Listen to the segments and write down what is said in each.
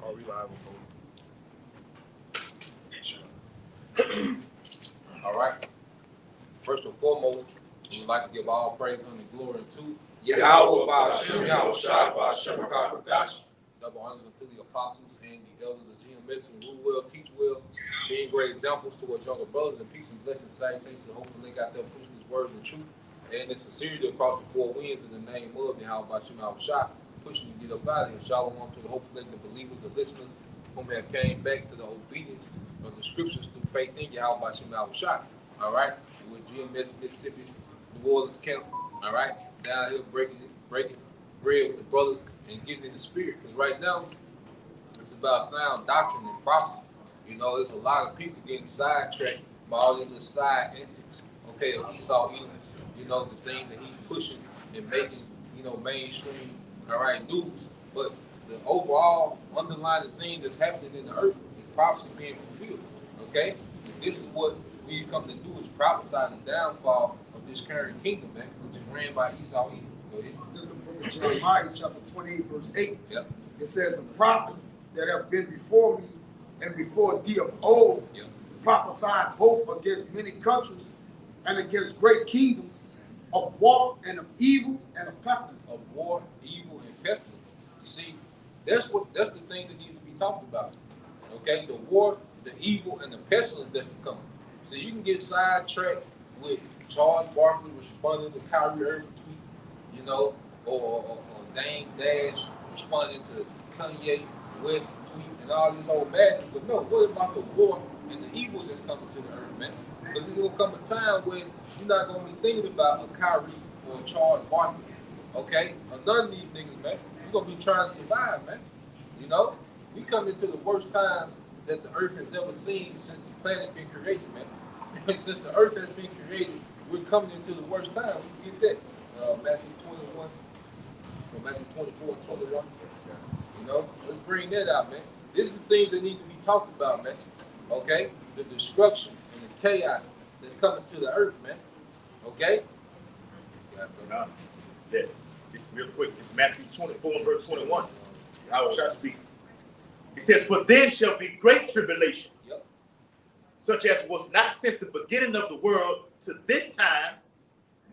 Are we live? All right. First and foremost, we would like to give all praise and glory to Yahweh Ba'Shem, Yahweh Shai Ba'Shem, HaKadosh. Double honors unto the apostles and the elders of GMS who rule well, teach well, being great examples towards younger brothers, and peace and blessings, salutations, and hopefully link out there pushing his words and truth and in sincerity across the four winds in the name of Yahweh Ba'Shem, Yahweh Shai, pushing to get up out of here. Shalom to the hopefully the believers, the listeners, whom have came back to the obedience of the scriptures through faith in Yahweh Ba'Shem, Yahweh Shai. All right, with GMS Mississippi, New Orleans camp. All right, down here breaking bread with the brothers and getting in the spirit. Because right now it's about sound doctrine and prophecy. You know, there's a lot of people getting sidetracked by all these little side antics. Okay, of Esau Edom, you know, the things that he's pushing and making, you know, mainstream. All right, news. But the overall underlying thing that's happening in the earth is prophecy being fulfilled. Okay, and this is what we come to do, is prophesy the downfall of this current kingdom, man, which is ran by Esau Edom. Go ahead. This is the book of Jeremiah, chapter 28, verse 8. Yep. It says, the prophets that have been before me and before thee of old Yep. prophesied both against many countries and against great kingdoms, of war and of evil and of pestilence. Of war, evil, and pestilence. You see, that's the thing that needs to be talked about. Okay, the war, the evil, and the pestilence that's to come. So you can get sidetracked with Charles Barkley responding to Kyrie Irving tweet, you know, or Dame Dash responding to Kanye West tweet and all this old madness. But no, what about the war and the evil that's coming to the earth, man? Because there's gonna come a time when you're not gonna be thinking about a Kyrie or a Charles Barkley, okay? Or none of these niggas, man. You're gonna be trying to survive, man. You know, we come into the worst times that the earth has ever seen since the planet been created, man. Since the earth has been created, we're coming into the worst time. We can get that. Matthew 21, or Matthew 24 and 21. You know, let's bring that out, man. This is the things that need to be talked about, man. Okay? The destruction and the chaos that's coming to the earth, man. Okay? Yeah, it's real quick. It's Matthew 24 and verse 21. How shall I speak? It says, for then shall be great tribulation, Yep. such as was not since the beginning of the world to this time,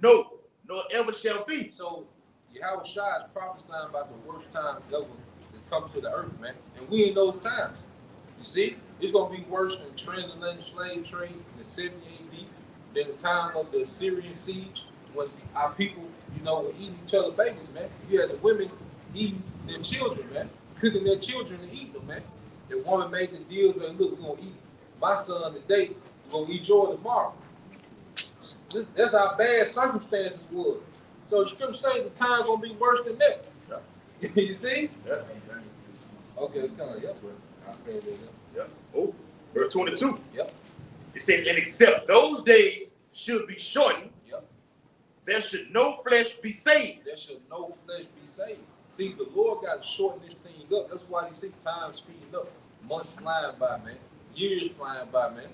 no, nor ever shall be. So, Yahweh Shai is prophesying about the worst time ever that's come to the earth, man. And we in those times. You see, it's going to be worse than transatlantic slave trade in the 70 AD, than the time of the Assyrian siege, when our people, you know, were eating each other babies, man. You had the women eating their children, man, cooking their children and eating them, man. The woman made the deals and look, we're going to eat my son today, we're going to eat yours tomorrow. That's how bad circumstances was. So the scripture says the time's going to be worse than that. Yeah. You see? Yeah. Okay, come on, yep. I'll figure this out. Yep. Oh, verse 22. Yep. It says, and except those days should be shortened, Yep. there should no flesh be saved. There should no flesh be saved. See, the Lord got to shorten this thing up. That's why you see time speeding up. Months flying by, man. Years flying by, man.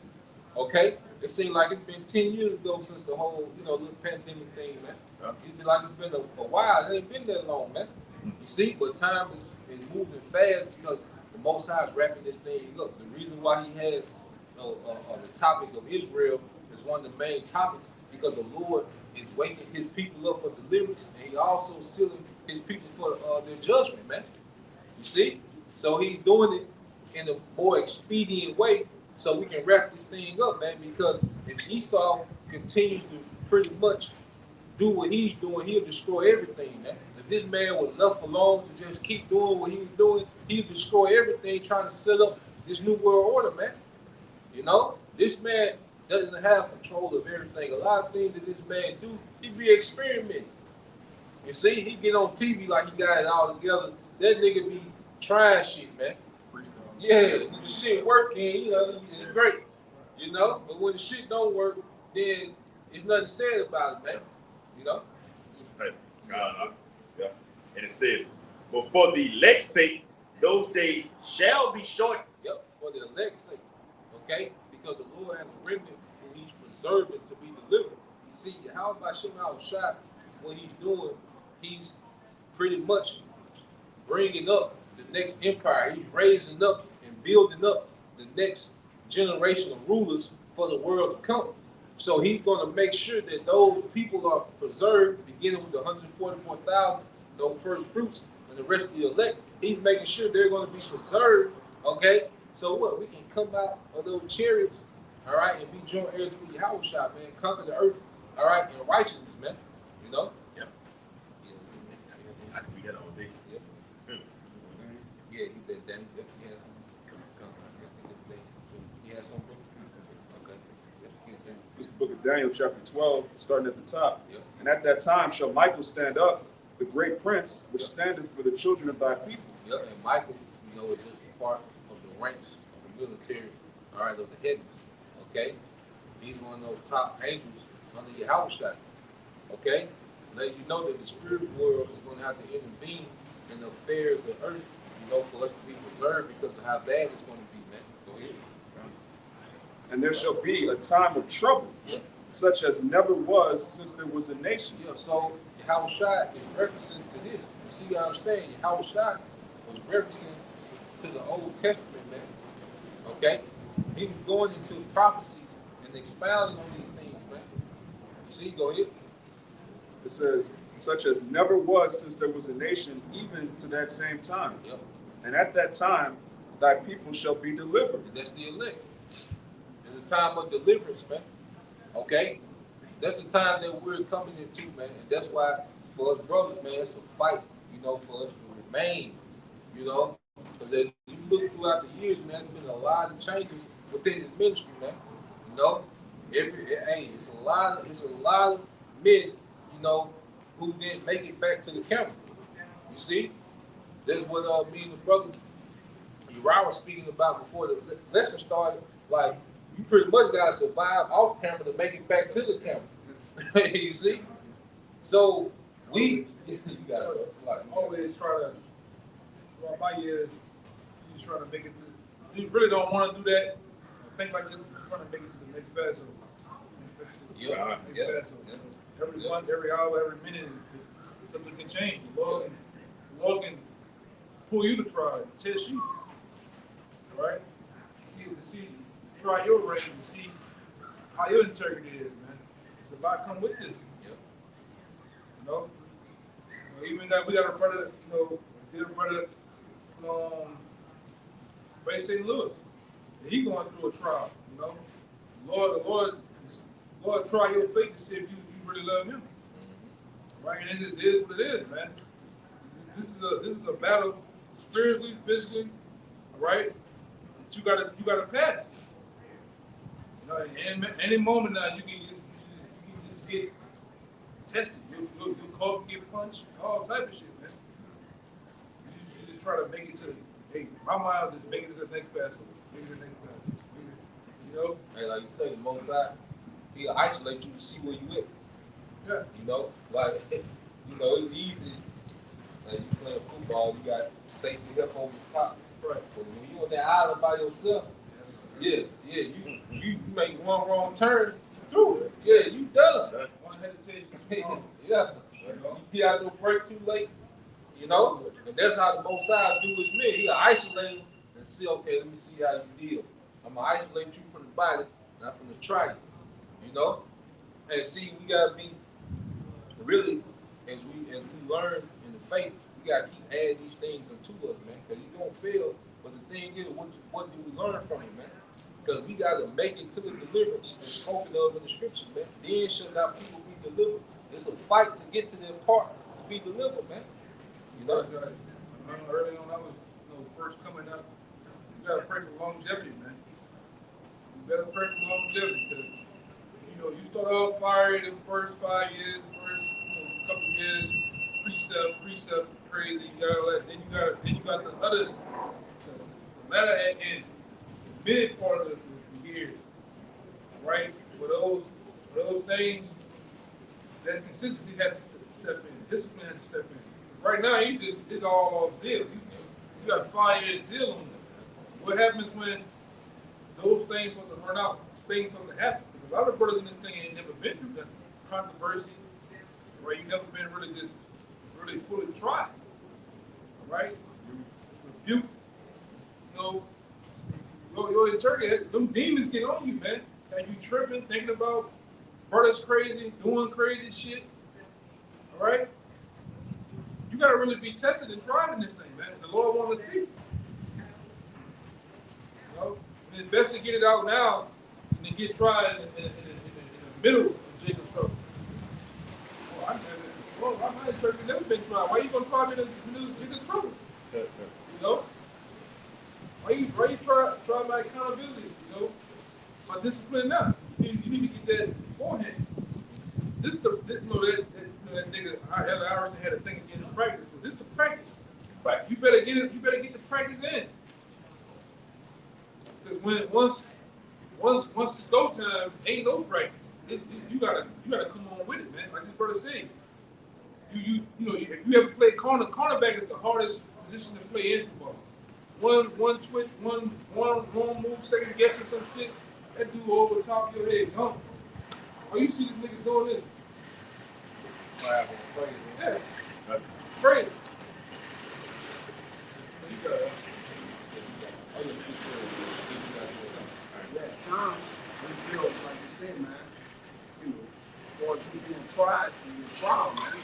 Okay? It seems like it's been 10 years ago since the whole, you know, little pandemic thing, man. Yeah. It's been like it's been a while. It ain't been that long, man. You see, but time is moving fast because the Most High is wrapping this thing up. The reason why he has the topic of Israel is one of the main topics because the Lord is waking his people up for deliverance, and he also sealing his people for their judgment, man. You see? So he's doing it in a more expedient way so we can wrap this thing up, man, because if Esau continues to pretty much do what he's doing, he'll destroy everything, man. If this man was left alone to just keep doing what he was doing, he'd destroy everything trying to set up this new world order, man. You know? This man doesn't have control of everything. A lot of things that this man do, he be experimenting. You see, he get on TV like he got it all together. That nigga be trying shit, man. Yeah, the shit working, you know, it's great. You know? But when the shit don't work, then there's nothing said about it, man. You know? Hey, yeah. And it says, but for the elect's sake, those days shall be shortened. Yep, for the elect's sake. Okay? Because the Lord has a remnant who he's preserving to be delivered. You see, how about Shema Shai, what he's doing, he's pretty much bringing up the next empire. He's raising up and building up the next generation of rulers for the world to come. So he's going to make sure that those people are preserved, beginning with the 144,000, those first fruits, and the rest of the elect. He's making sure they're going to be preserved, okay? So what? We can come out of those chariots, all right, and be joint heirs with Yahushua, man. Conquer the earth, all right, in righteousness, man. You know? Yep. I can read that all day. Yep. Yeah, you did that. Yep. You had something? Okay. It's the book of Daniel, chapter 12, starting at the top. Yep. And at that time shall Michael stand up, the great prince, which standeth for the children of thy people. Yep. And Michael, you know, is just a part of the ranks of the military, all right, of the heavens. Okay? He's one of those top angels under Yahushua. Okay? Let you know that the spirit world is going to have to intervene in the affairs of earth, you know, for us to be preserved because of how bad it's going to be, man. Go ahead. And there shall be a time of trouble, Yeah. such as never was since there was a nation. Yeah, so Yahushua is referencing to this. You see what I'm saying? Yahushua was referencing to the Old Testament, man. Okay? He was going into the prophecies and expounding on these things, man. You see, go ahead. It says, such as never was since there was a nation, even to that same time. Yep. And at that time, thy people shall be delivered. And that's the elect. It's a time of deliverance, man. Okay? That's the time that we're coming into, man. And that's why, for us brothers, man, it's a fight, you know, for us to remain, you know. Because as you look throughout the years, man, there's been a lot of changes within this ministry, man. You know, it's a lot of men, you know, who didn't make it back to the camp. You see? That's what me and the brother Uriah was speaking about before the lesson started. Like, you pretty much gotta survive off camera to make it back to the camera. You see? So you gotta like always try to, throughout my years, you just trying to make it to, you really don't want to do that. Think like this, you're trying to make it to the next Passover. yeah, Next yeah, Passover. yeah. Every month, every hour, every minute, something can change. The Lord can pull you to try, test you. All right? See, try your range and see how your integrity is, man. There's a lot come with this. Yep. You know? Even that we got a brother, you know, dear brother Ray St. Louis. He going through a trial, you know. The Lord try your faith to see if you really love him. Right? And it is what it is, man. This is a battle spiritually, physically, all right? That you gotta pass. You know, any moment now you can just get tested. You'll call, get punched, all type of shit, man. You just try to make it to hey, my mind is make it to the next Passover. Make it to the next Passover. You know? Hey, like you say, the Most High, he'll isolate you to see where you at. Yeah. You know, like you know, it's easy. Like you playing football, you got safety help over the top. Right. But when you on that island by yourself, you make one wrong turn, through it. Yeah, you done. One hesitation too long. Yeah. You get out your break too late, you know? And that's how the Most High do his men. He'll isolate them and see, okay, let me see how you deal. I'm going to isolate you from the body, not from the tribe, you know? And see, we got to be really, as we learn in the faith, we got to keep adding these things unto us, man, because you're going to fail. But the thing is, what do we learn from it, man? Because we got to make it to the deliverance that's spoken of in the scriptures, man. Then shall our people be delivered. It's a fight to get to that part to be delivered, man. You know? Early on, I was first coming up. You gotta pray for longevity, man. You better pray for longevity because you start off fiery the first 5 years, first couple of years, precept, crazy. You got all that. Then you got the other, the latter and the mid part of the years, right? For those things, that consistency has to step in, discipline has to step in. Right now, it's all zeal. You got fire and zeal on them. What happens when those things start to run out, things start to happen? Because a lot of brothers in this thing ain't never been through that controversy, right? You never been really fully tried, right? rebuke. You know, your eternity, them demons get on you, man. And you tripping, thinking about brothers crazy, doing crazy shit. All right? You gotta really be tested and tried in this thing, man. The Lord wants to see. You know, and it's best to get it out now and then get tried in the middle of Jacob's trouble. Well, my church has never been tried. Why you gonna try me in Jacob's trouble? You know? Why you try my accountability, you know? My discipline now. You need to get that beforehand. That nigga Allen Iverson had a thing against practice, but this is the practice. Right. You better get it. You better get the practice in. Because once it's go time, ain't no practice. You gotta come on with it, man. Like this brother said, you know if you ever play cornerback is the hardest position to play in football. One twitch, one wrong move, second guessing some shit, that dude over the top of your head, gone. Oh, you see this nigga doing this? Yeah, crazy. That time reveals, like you said, man, you know, or you being tried in your trial, man.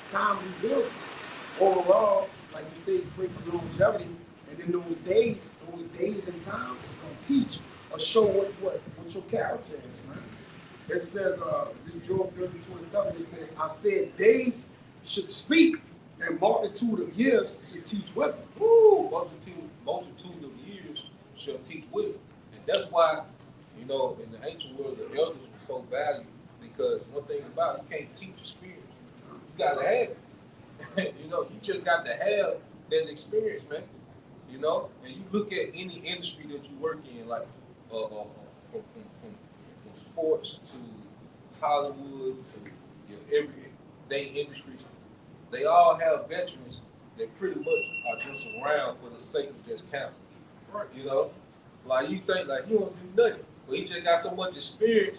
Time reveals it. Overall, like you said, you pray for longevity, and then those days and time is gonna teach or show what your character is, man. It says, this Job 30:27, it says, I said days should speak, and multitude of years should teach wisdom. Woo! Multitude of years shall teach wisdom. And that's why, you know, in the ancient world, the elders were so valued, because one thing about it, you can't teach experience. You gotta have it. You know, you just got to have that experience, man. You know, and you look at any industry that you work in, like from sports to Hollywood to everyday industries, they all have veterans that pretty much are just around for the sake of just counseling. Right. You know, like you think like you don't do nothing, but he just got so much experience.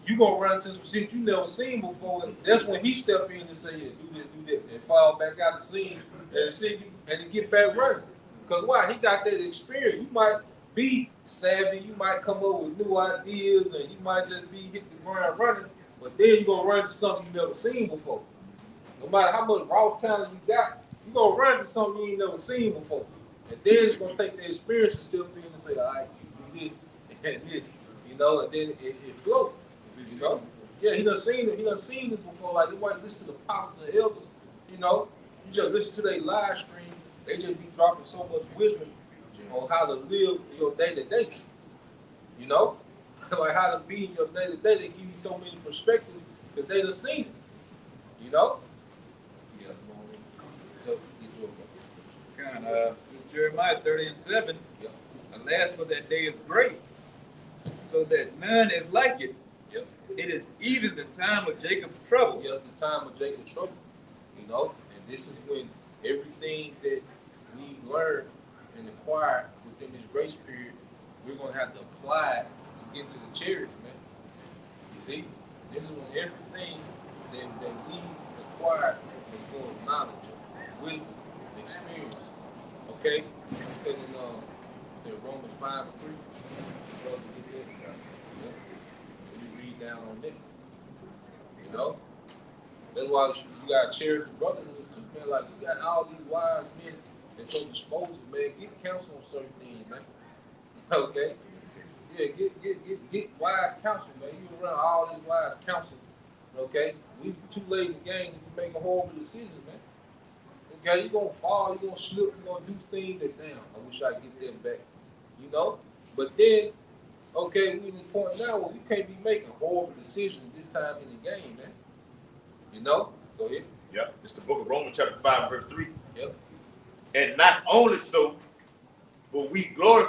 You gonna run into some shit you never seen before, and that's when he step in and say, "Yeah, do this, do that," and fall back out the scene and see you and get back running. Because why? He got that experience. You might be savvy, you might come up with new ideas, and you might just be hitting the ground running. But then you're gonna run into something you never seen before. No matter how much raw talent you got, you're gonna run into something you ain't never seen before. And then it's gonna take the experience to still be and say, all right, you do this and this, you know, and then it floats. You know? Yeah, he done seen it before. Like, you might listen to the apostles and elders, you know, you just listen to their live stream, they just be dropping so much wisdom on how to live your day-to-day. You know? Like how to be in your day-to-day. They give you so many perspectives because they done seen it. You know? This Jeremiah 30:7. Yep. Alas, for that day is great, so that none is like it. Yep. It is even the time of Jacob's trouble. Yes, the time of Jacob's trouble. You know? And this is when everything that we learn and acquire within this grace period, we're going to have to apply it to get to the chariots, man. You see? This is when everything that we acquire is full of knowledge, wisdom, experience. Okay? Because in Romans 5:3, you get that. Yeah. You read down on it. You know? That's why you got to cherish the brothers too, man. Like, you got all these wise men that so disposable, man. Get counsel on certain things, man. Okay? Yeah, get wise counsel, man. You around all these wise counsel. Okay? We too late in the game to make a horrible decision, man. Okay, you're gonna fall, you're gonna slip, you're gonna do things that, damn, I wish I could get them back. You know? But then, okay, we in the point now where we can't be making horrible decisions this time in the game, man. You know? Go ahead. Yep. It's the book of Romans, chapter 5, verse 3. Yep. And not only so, but we glory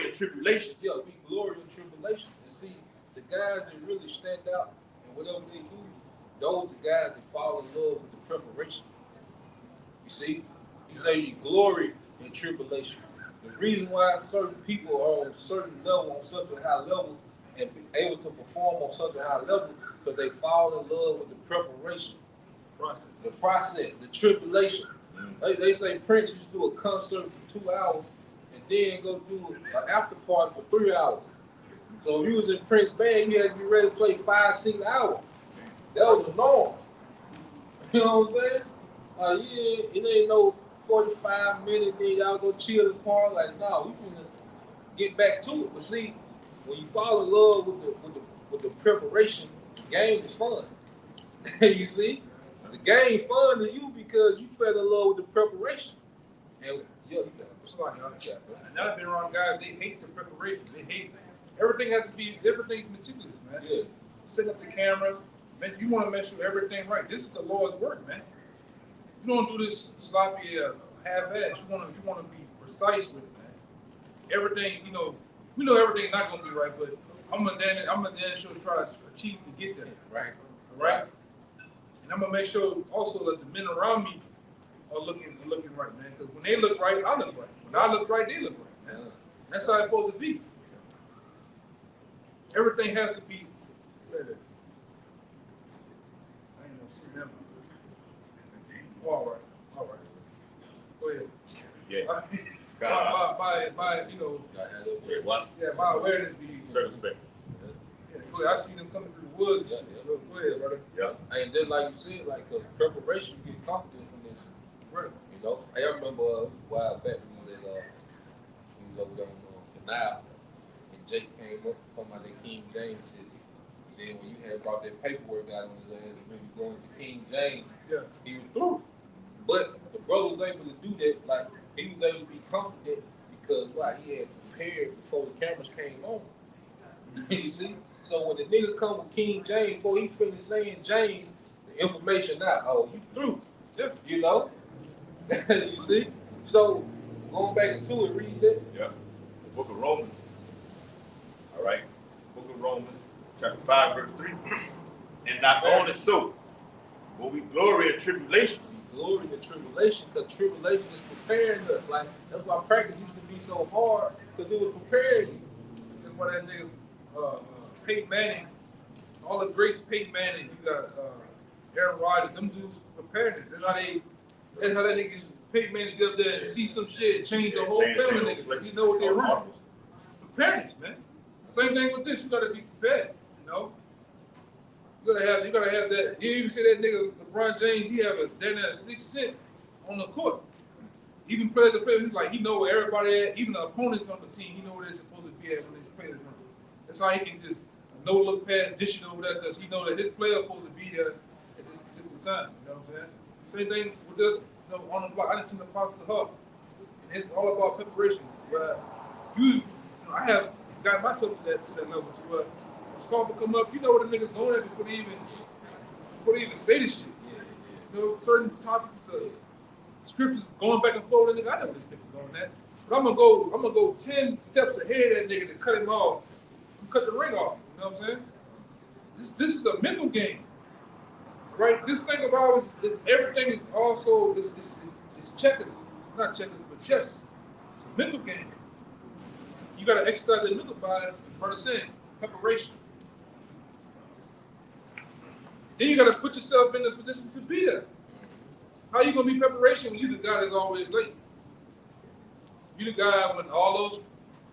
in tribulations. Yeah, we glory in tribulation. And see, the guys that really stand out and whatever they do, those are guys that fall in love with the preparation. You see? He say you glory in tribulation. The reason why certain people are on a certain level, on such a high level, and be able to perform on such a high level, because they fall in love with the preparation. The process, the tribulation. They say Prince used to do a concert for 2 hours and then go do an after party for 3 hours. So if you was in Prince band, you had to be ready to play 5, 6 hours. That was the norm. You know what I'm saying? Yeah, it ain't no 45 minutes, then y'all go chill and party. Like, no, we finna get back to it. But see, when you fall in love with the preparation, the game is fun. You see? The game fun to you because you fell in love with the preparation. And yeah, you got it. Somebody on the chat. And I've been around guys, they hate the preparation. They hate everything has to be everything's meticulous, man. Yeah. Set up the camera, man, you want to make sure everything right. This is the Lord's work, man. You don't do this sloppy half-ass. You want to be precise with it, man. Everything, we know everything's not gonna be right, but I'm gonna then sure try to achieve to get there. Right. Right? And I'm gonna make sure also that the men around me are looking right, man. Because when they look right, I look right. When I look right, they look right, man. That's how it's supposed to be. Everything has to be. I ain't gonna see them. All right. Go ahead. Yeah. My awareness be. Circumspect. Yeah, go ahead. I see them coming through the woods. Yeah. Go ahead, brother. Yeah. And then, like you said, like the preparation, you get confident from this. Right. You know, I remember a while back we was over there on the canal, and Jake came up talking about that King James shit. And then when you had brought that paperwork out on his ass and really going to King James, Yeah. he was through. But the brother was able to do that, like he was able to be confident because he had prepared before the cameras came on. You see? So when the nigga come with King James, before he finished saying James, the information out, oh, you through. You know? You see? So going back into it, read that. Yeah. The book of Romans. All right. Book of Romans, chapter 5, verse 3. And not only so, but we glory in tribulations. Glory in tribulation, because tribulation is preparing us. Like, that's why practice used to be so hard, because it was preparing you. That's why that nigga, Peyton Manning, all the greats, Peyton Manning, you got Aaron Rodgers, them dudes prepared us. That's how that nigga, Peyton Manning get up there and see some shit and change the whole family nigga. You know what they're running. It's preparedness, man. Same thing with this, you gotta be prepared, you know? You gotta have that. You even see that nigga LeBron James, he have a down there 6 cent on the court. Even players that play, he's like, he know where everybody at, even the opponents on the team, he know where they're supposed to be at when his players run. That's how he can just no look past dish it over there because he know that his player supposed to be there at this particular time. You know what I'm saying? Same thing with this, on the block. I just seen the Apostle Hub. And it's all about preparation. Where I have got myself to that level to where Scarfer come up, you know what the niggas going at before they even say this shit. You know, certain topics, scriptures going back and forth. Nigga, I know this nigga going at. But I'm gonna go 10 steps ahead of that nigga to cut him off, cut the ring off. You know what I'm saying? This is a mental game, right? This thing about is everything is also is checkers, not checkers, but chess. It's a mental game. You gotta exercise the mental by, brother saying, preparation. Then you gotta put yourself in the position to be there. How you gonna be preparation when you the guy that's always late? You the guy when all those,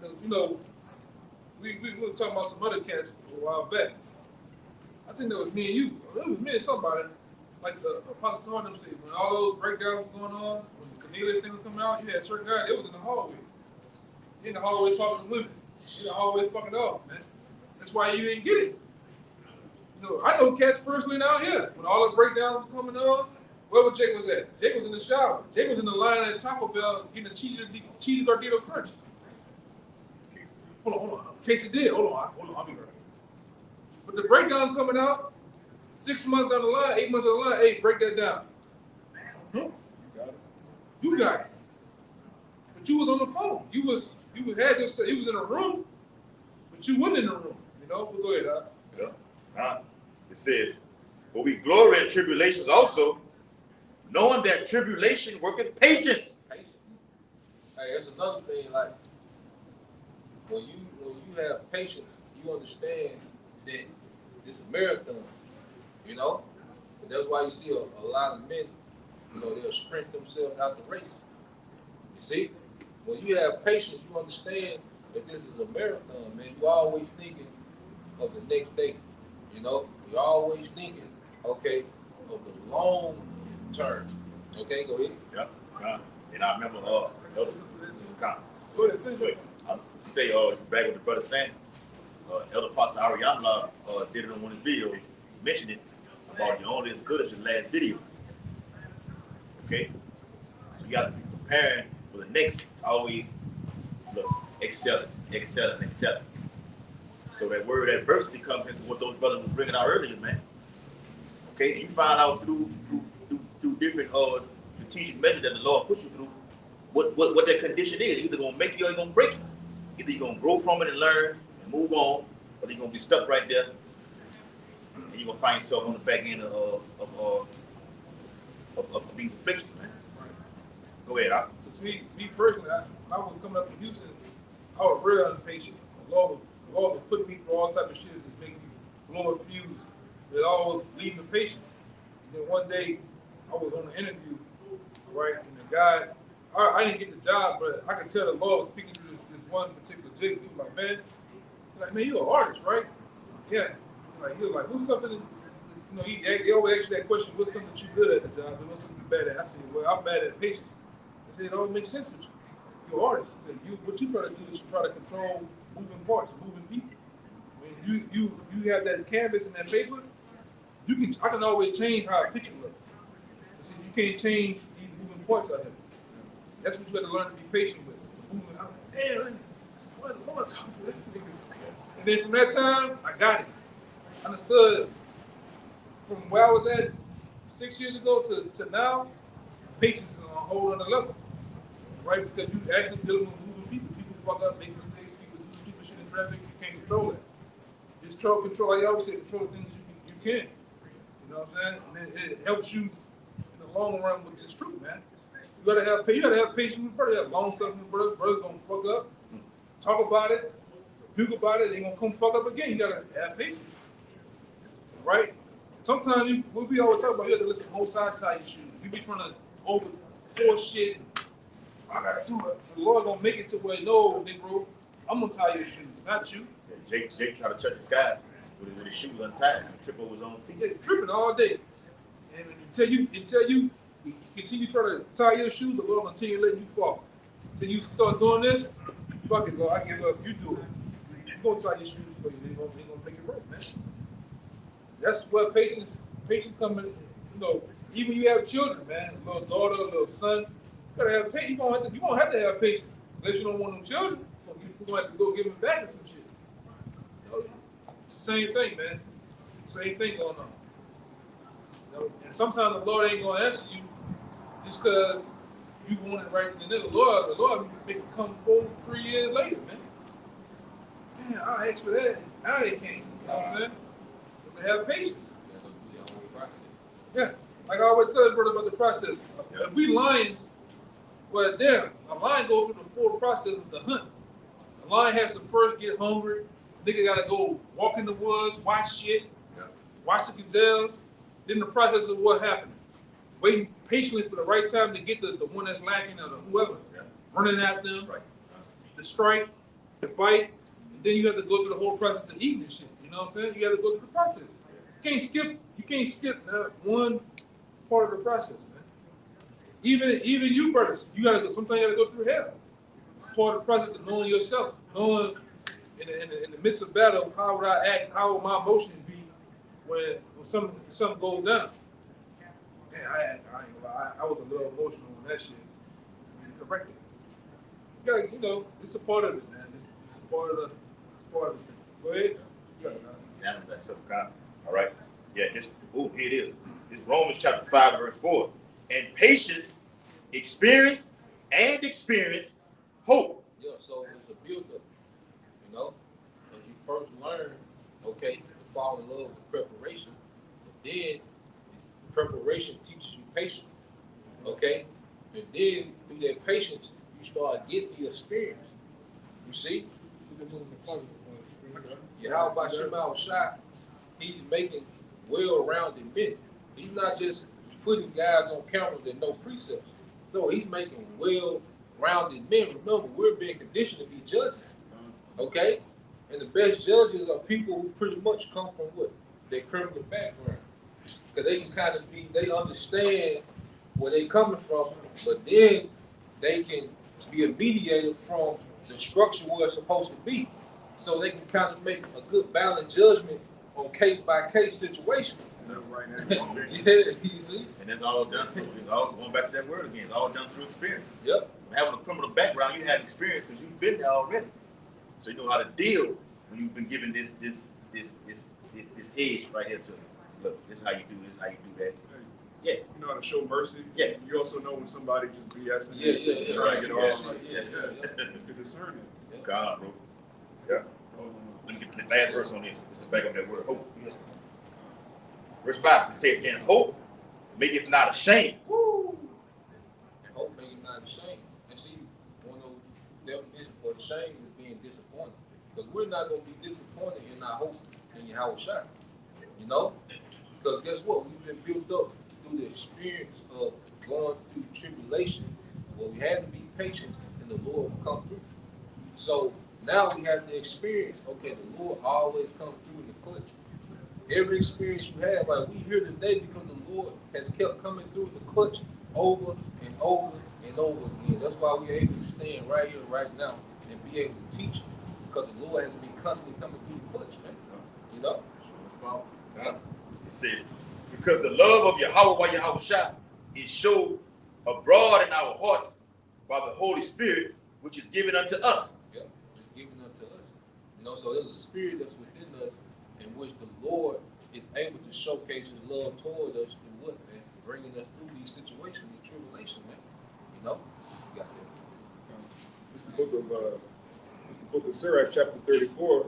because we were talking about some other cats a while back. I think that was me and you. It was me and somebody, like the Apostle told them, when all those breakdowns were going on, when the Cornelius thing was coming out, you had certain guys, it was in the hallway. In the hallway talking to women. In the hallway fucking off, man. That's why you didn't get it. I know cats personally now here. When all the breakdowns was coming on, where was Jake was at? Jake was in the shower. Jake was in the line at Taco Bell getting a cheesy gordito crunch. Hold on. Quesadilla. Hold on, I'll be right. But the breakdown's coming out 6 months down the line, 8 months down the line. Hey, break that down. You got it. But you was on the phone. You was in a room, but you wasn't in the room. But go ahead, Yeah. It says, but we glory in tribulations also, knowing that tribulation worketh patience. Patience. Hey, that's another thing. Like when you have patience, you understand that it's a marathon. And that's why you see a lot of men they'll sprint themselves out the race. You see, when you have patience, you understand that this is a marathon, man. You're always thinking of the next day. You're always thinking, okay, of the long term. Okay, go ahead. Yep. And I remember Elder Go ahead, finish it. say back with the brother saying, Elder Pastor Ariana did it on one of his videos, mentioned it about you're only as good as your last video. Okay? So you gotta be preparing for the next, always look, excelling. So that word adversity comes into what those brothers were bringing out earlier, man. Okay, and you find out through different strategic measures that the Lord puts you through what that condition is. Either gonna make you or it's gonna break you. Either you're gonna grow from it and learn and move on, or you're gonna be stuck right there, and you're gonna find yourself on the back end of these afflictions, man. Go ahead, Because me personally, I was coming up in Houston, I was real impatient. The Lord was putting me through all type of shit that's making me blow a fuse. But always leading to patience. And then one day, I was on an interview, right, and the guy, I didn't get the job, but I could tell the Lord was speaking to this one particular jig. He was like, man, you're an artist, right? Yeah. He was like, what's something, he always ask you that question, what's something that you're good at the job, and what's something you're bad at? I said, well, I'm bad at patience. I said, it always makes sense with you. You're an artist. I said, what you try to do is you try to control moving parts, moving people. When you have that canvas and that paper, I can always change how a picture looks. See, you can't change these moving parts out here. That's what you got to learn to be patient with. Moving out. Damn, what the Lord talking about? And then from that time, I got it. I understood from where I was at 6 years ago to now, patience is on a whole other level. Right? Because you actually dealing with moving people. People fuck up, make mistakes, people do stupid shit in traffic, you can't control it. Just control, like I always say, control the things you can. You know what I'm saying? And it helps you in the long run with this truth, man. You gotta have patience with brothers, have long suffering with brothers. Brothers gonna fuck up, talk about it, rebuke about it, they gonna come fuck up again. You gotta have patience. Right? Sometimes what we always talk about, you have to look at both sides of your shoes. You be trying to overforce shit and I gotta do it. The Lord gonna make it to where, no, Negro, I'm gonna tie your shoes, not you. Yeah, Jake tried to check the sky with his shoes untied and trip over his own feet. Yeah, tripping all day. And until you continue trying to tie your shoes, the Lord gonna continue letting you fall. Until you start doing this, fuck it, Lord, I give up, you do it. You're gonna tie your shoes for you, they gonna make it work, man. That's where patience coming, even you have children, man, a little daughter, a little son, you gotta have patience. You gonna have to have patience. Unless you don't want them children, you're gonna have to go give them back or some shit. It's the same thing, man. Same thing going on. And sometimes the Lord ain't gonna answer you just because you want it right then. The Lord make it come 3 years later, man. Man, I asked for that. Now they can't. You know what I'm saying? But they have patience. Yeah. Like I always tell brother about the process. If we lions, well, damn, a lion goes through the full process of the hunt. A lion has to first get hungry. Nigga gotta go walk in the woods, watch shit, watch the gazelles. Then the process of what happened. Waiting patiently for the right time to get the one that's lacking or whoever. Running at them, the strike, the bite, and then you have to go through the whole process of eating this shit. You know what I'm saying? You gotta go through the process. You can't skip that one part of the process, man. Even you brothers, sometimes you gotta go through hell. It's part of the process of knowing yourself, knowing in the midst of battle, how would I act, how would my emotions be when something goes down. Man, I was a little emotional on that shit. Correct it. You gotta, it's a part of it, man. It's part of the thing. Go ahead. Examine that self-confidence. All right. Yeah, here it is. It's Romans chapter 5, verse 4. And patience, experience hope. Yeah, so it's a build-up, as you first learn, to fall in love with preparation, but then preparation teaches you patience, and then through that patience, you start getting the experience. You see? Yahweh Shema Shai, he's making well-rounded men. He's not just putting guys on camera that know precepts. No, he's making well-rounded men. Remember, we're being conditioned to be judges. Okay? And the best judges are people who pretty much come from what? Their criminal background. Because they can kind of they understand where they coming from, but then they can be a mediator from the structure where it's supposed to be. So they can kind of make a good balanced judgment on case-by-case situation. Yeah, you see? And it's all done through, it's all going back to that word again, it's all done through experience. Yep. Having a criminal background, you have experience because you've been there already. So you know how to deal when you've been given this edge right here to look, this is how you do this, how you do that. Yeah. You know how to show mercy. Yeah. You also know when somebody just BSing. Yeah. Trying to get off. Yeah. You can discern it. God, bro. Yeah. Let me get the last verse on this. It's the back of that word, hope. Verse 5, it says, and hope maketh not ashamed. Woo! And hope maketh not ashamed. And see, one of those definitions for shame is being disappointed. Because we're not going to be disappointed in our hope in Yahweh Shai. You know? Because guess what? We've been built up through the experience of going through tribulation. Well, we had to be patient and the Lord will come through. So now we have the experience, okay, the Lord always comes through in the clutch. Every experience you have, like we here today because the Lord has kept coming through the clutch over and over and over again. That's why we're able to stand right here, right now, and be able to teach because the Lord has been constantly coming through the clutch, man. You know? It says, because the love of Yahweh Shai is showed abroad in our hearts by the Holy Spirit, which is given unto us. Yeah, it's given unto us. You know, so there's a spirit that's within us in which the Lord is able to showcase his love toward us through what, man? Bringing us through these situations of tribulation, man. You know? You got that. It's the book of Sirach, chapter 34.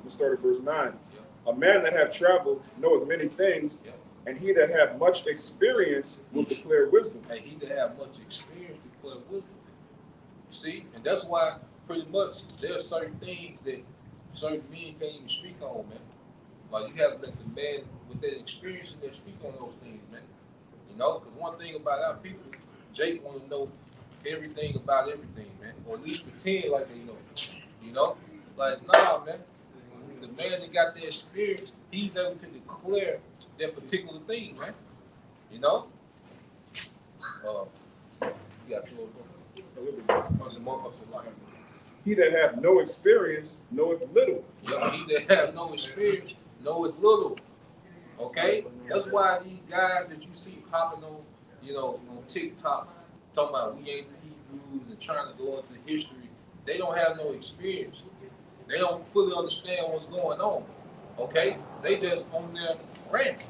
Let's start at verse 9. Yeah. A man that hath traveled knoweth many things, Yeah. and he that hath much experience will declare wisdom. And he that have much experience declare wisdom. You see? And that's why pretty much there are certain things that certain men can't even speak on, man. Like you have to let the man with that experience and that speak on those things, man. You know, because one thing about our people, Jake want to know everything about everything, man, or at least pretend like they know. You know, like nah, man. The man that got the experience, he's able to declare that particular thing, man. You know. You got two of them. Or some more of some like. He that hath no experience knoweth little. Yeah, he that have no experience knoweth little. Okay? That's why these guys that you see popping on, you know, on TikTok, talking about we ain't the Hebrews and trying to go into history, they don't have no experience. They don't fully understand what's going on. Okay? They just on their rant.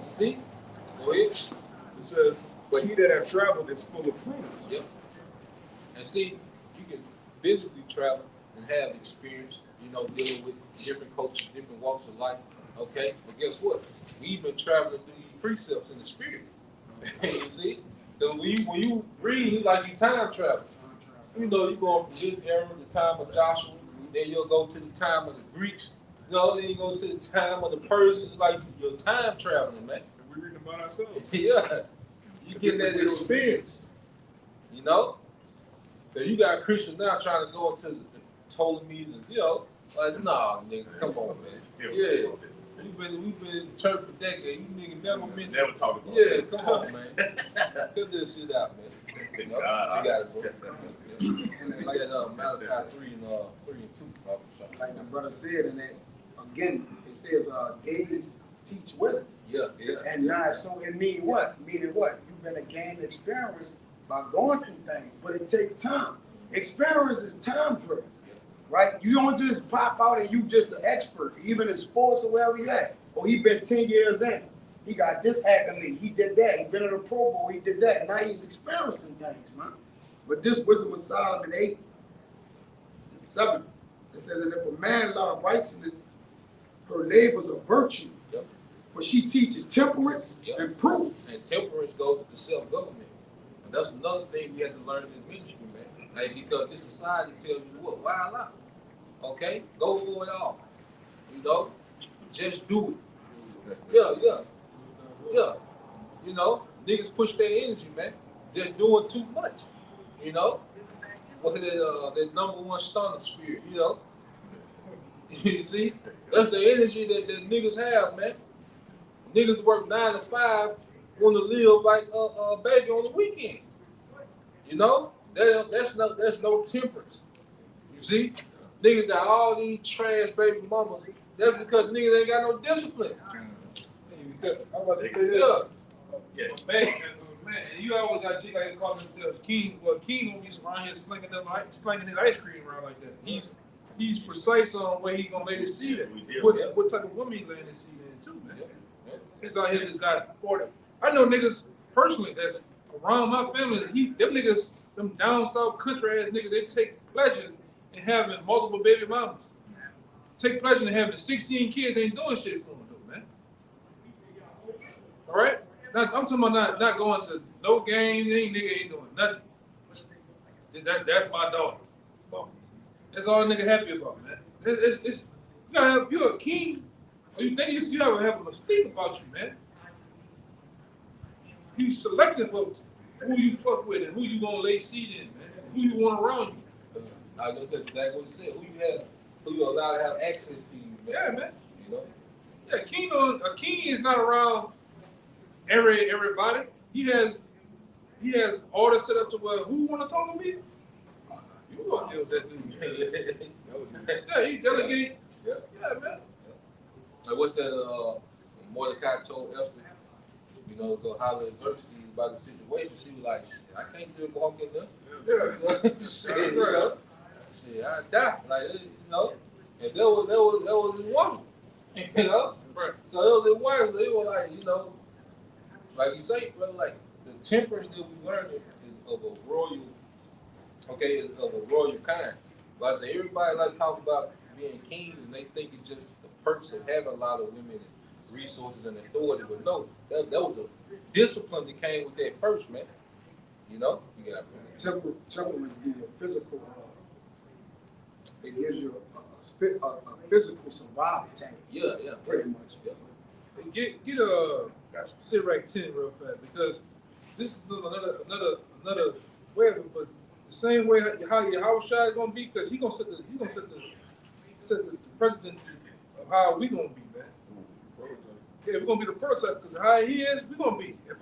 You see? Go ahead. It says, but he that hath traveled is full of prudence. Yep. And see, you can physically travel and have experience, you know, dealing with different cultures, different walks of life. Okay? But guess what? We've been traveling through these precepts in the spirit. You see? Because when you read, like you time travel. You know, you're going from this era, the time of Joshua, then you'll go to the time of the Greeks, you know, then you go to the time of the Persians, like you're time traveling, man. And we reading about ourselves. Yeah. You getting that experience. You know? So you got Christians now trying to go into the Ptolemies and, you know, like, nah, nigga, come on, man. Yeah. We've been in church for decades. You niggas never mentioned. Never talk about Yeah, come on, man. Cut this shit out, man. You know? God, You got it, bro. We got Malachi 3 and 2. Like the brother said, and that again, it says days teach wisdom. Yeah, yeah. And now, so it means what? Meaning what? You've been to gain experience by going through things, but it takes time. Experience is time driven, right? You don't just pop out and you just an expert, even in sports or wherever you at. Oh, he been 10 years in. He got this accolade. He did that. He been in a Pro Bowl. He did that. Now he's experiencing things, man. But this wisdom of Solomon 8 and 7, it says, and if a man love righteousness, her labors are virtue. Yep. For she teaches temperance Yep. and prudence. And temperance goes into self-government. And that's another thing we have to learn in ministry, man. Like, because this society tells you what? Wild out. Okay? Go for it all. You know? Just do it. Yeah. You know? niggas push their energy, man. Just doing too much, you know. What that number one stunner spirit, you know. You see, that's the energy that niggas have, man. Niggas work 9 to 5, want to live like a baby on the weekend. You know, there's no temperance. You see, niggas got all these trash baby mamas. That's because niggas ain't got no discipline. I'm about to say Yeah. Yeah. Man, you always got chicks like call themselves King. Well, King don't be around here slinging his ice cream around like that. He's precise on where he gonna lay his seed at. What type of woman he laying his seed in too, man. He's out here just got 40. I know niggas personally that's around my family. Them niggas, them down south country ass niggas, they take pleasure in having multiple baby mamas. Take pleasure in having 16 kids. Ain't doing shit for them though, man. All right. I'm talking about not going to no games. Nigga ain't doing nothing. That's my daughter. That's all a nigga happy about, man. It's you gotta have, if you're a king, or you think you have a mystique about you, man. You selective of who you fuck with and who you gonna lay seed in, man. Who you want around you. I know that's exactly what you said. Who you allow to have access to you, man. Yeah, man. You know? Yeah, a king is not around everybody. He has orders set up to where who want to talk to me? You gonna deal with that dude. Yeah, he delegate. Yeah. Yeah, man. Like what's that? Mordecai told Esther, you know, go holler at Xerxes about the situation. She was like, shit, I can't just walk in there. Yeah. Shit, you know? Shit, I die. Like, you know, and that was his woman. You know? Right. So it was his wife, so it was like, you know, like you say, brother, like the temperance that we learned is of a royal, is of a royal kind. But I say everybody like talk about being kings and they think it's just the perks of having a lot of women and resources and authority. But no, that was a discipline that came with that first, man. You know? You got Temperance gives you a physical, it gives you a physical survival tank. Yeah, Pretty much. Yeah. Get a Sirach 10 real fast because this is another way of it, but the same way how Yahushua is gonna be, because he's gonna set the presidency of how we gonna be, man. Yeah, we're gonna be the prototype because how he is, we're gonna be. If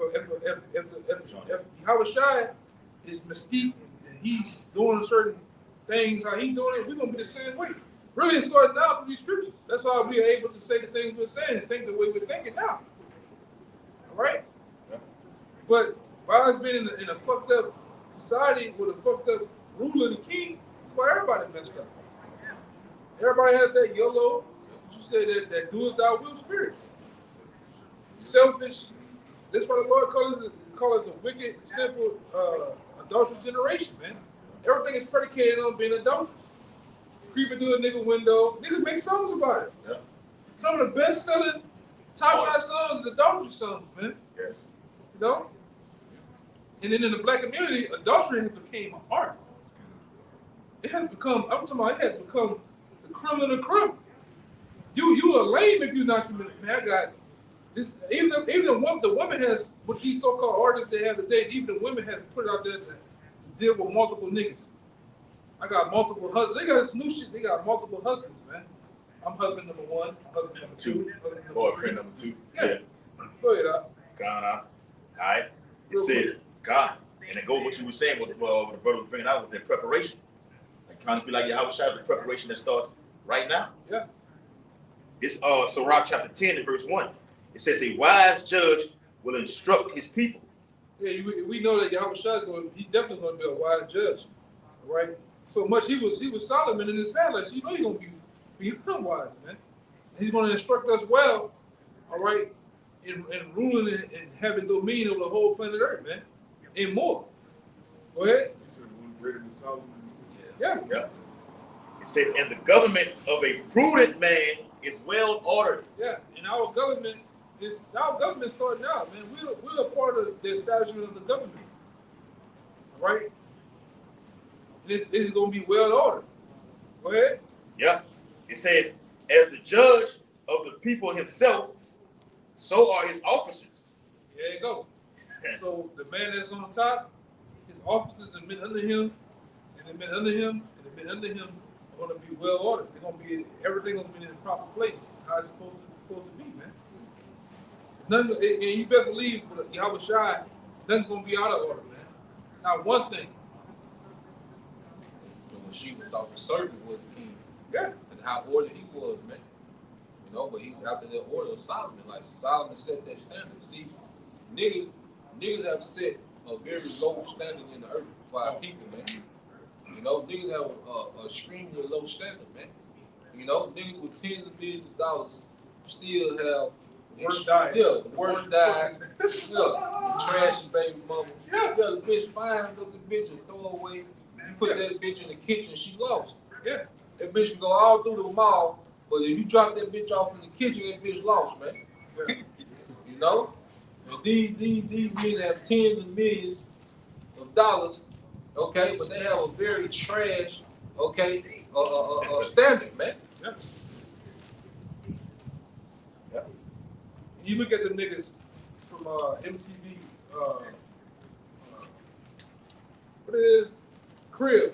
Yahushua is mystique and he's doing certain things, how he's doing it, we're gonna be the same way. Really, it starts now from these scriptures. That's why we are able to say the things we're saying and think the way we're thinking now. All right? Yeah. But while it's been in a fucked up society with a fucked up ruler and king, that's why everybody messed up. Everybody has that YOLO, you say that do as thou will spirit. Selfish. That's why the Lord calls it a wicked, sinful, adulterous generation, man. Everything is predicated on being adulterous. Creeping through a nigga window. Niggas make songs about it. Yeah. Some of the best-selling, top-notch songs are the adultery songs, man. Yes. You know? And then in the black community, adultery has become an art. It has become, I'm talking about, it has become the creme of the creme. You are lame if you're not committed. Man, I got this. Even the woman has, with these so-called artists they have today, even the women have put it out there to deal with multiple niggas. I got multiple husbands. They got this new shit. They got multiple husbands, man. I'm husband number one. I'm husband number two. Husband number Boyfriend number 2. Yeah. Go ahead, Al. Gone out. All right. It says God, and it goes what you were saying, what the brother was bringing out with their preparation, like trying to be like Yahushua, the preparation that starts right now. Yeah. It's Sirach chapter 10 and verse 1. It says a wise judge will instruct his people. Yeah, we know that Yahushua he's definitely going to be a wise judge, right? So much he was Solomon in his palace. You know he's going to be wise, man. He's going to instruct us well, all right, in ruling and having dominion over the whole planet Earth, man, and more. Go ahead. He said one greater than Solomon. Yeah. Yeah. It says, and the government of a prudent man is well ordered. Yeah, and our government starting out, man. We're a part of the establishment of the government, all right? It's going to be well ordered. Go ahead. Yeah. It says, as the judge of the people himself, so are his officers. There you go. So the man that's on top, his officers and men under him, and the men under him, and the men under him are gonna be well ordered. They're gonna be everything gonna be in its proper place, how it's supposed to be, man. Nothing, and you best believe with Yahweh Shai, nothing's gonna be out of order, man. Not one thing. When she thought the servant was the king, Yeah. and how ordered he was, man. You know, but he's after the order of Solomon. Like Solomon set that standard. See, niggas have set a very low standard in the earth for our people, man. You know, niggas have a extremely low standard, man. You know, niggas with tens of billions of dollars still have Worst diet. Yeah, the worst diet. Yeah, the trashy baby mama. Yeah. Yeah, the bitch fine, look at the bitch and throw away. You put that bitch in the kitchen, she lost. Yeah. That bitch can go all through the mall, but if you drop that bitch off in the kitchen, that bitch lost, man. Yeah. You know? And these men have tens of millions of dollars, okay, but they have a very trash, okay, standard, man. Yeah. You look at the niggas from MTV, what it is? Crib.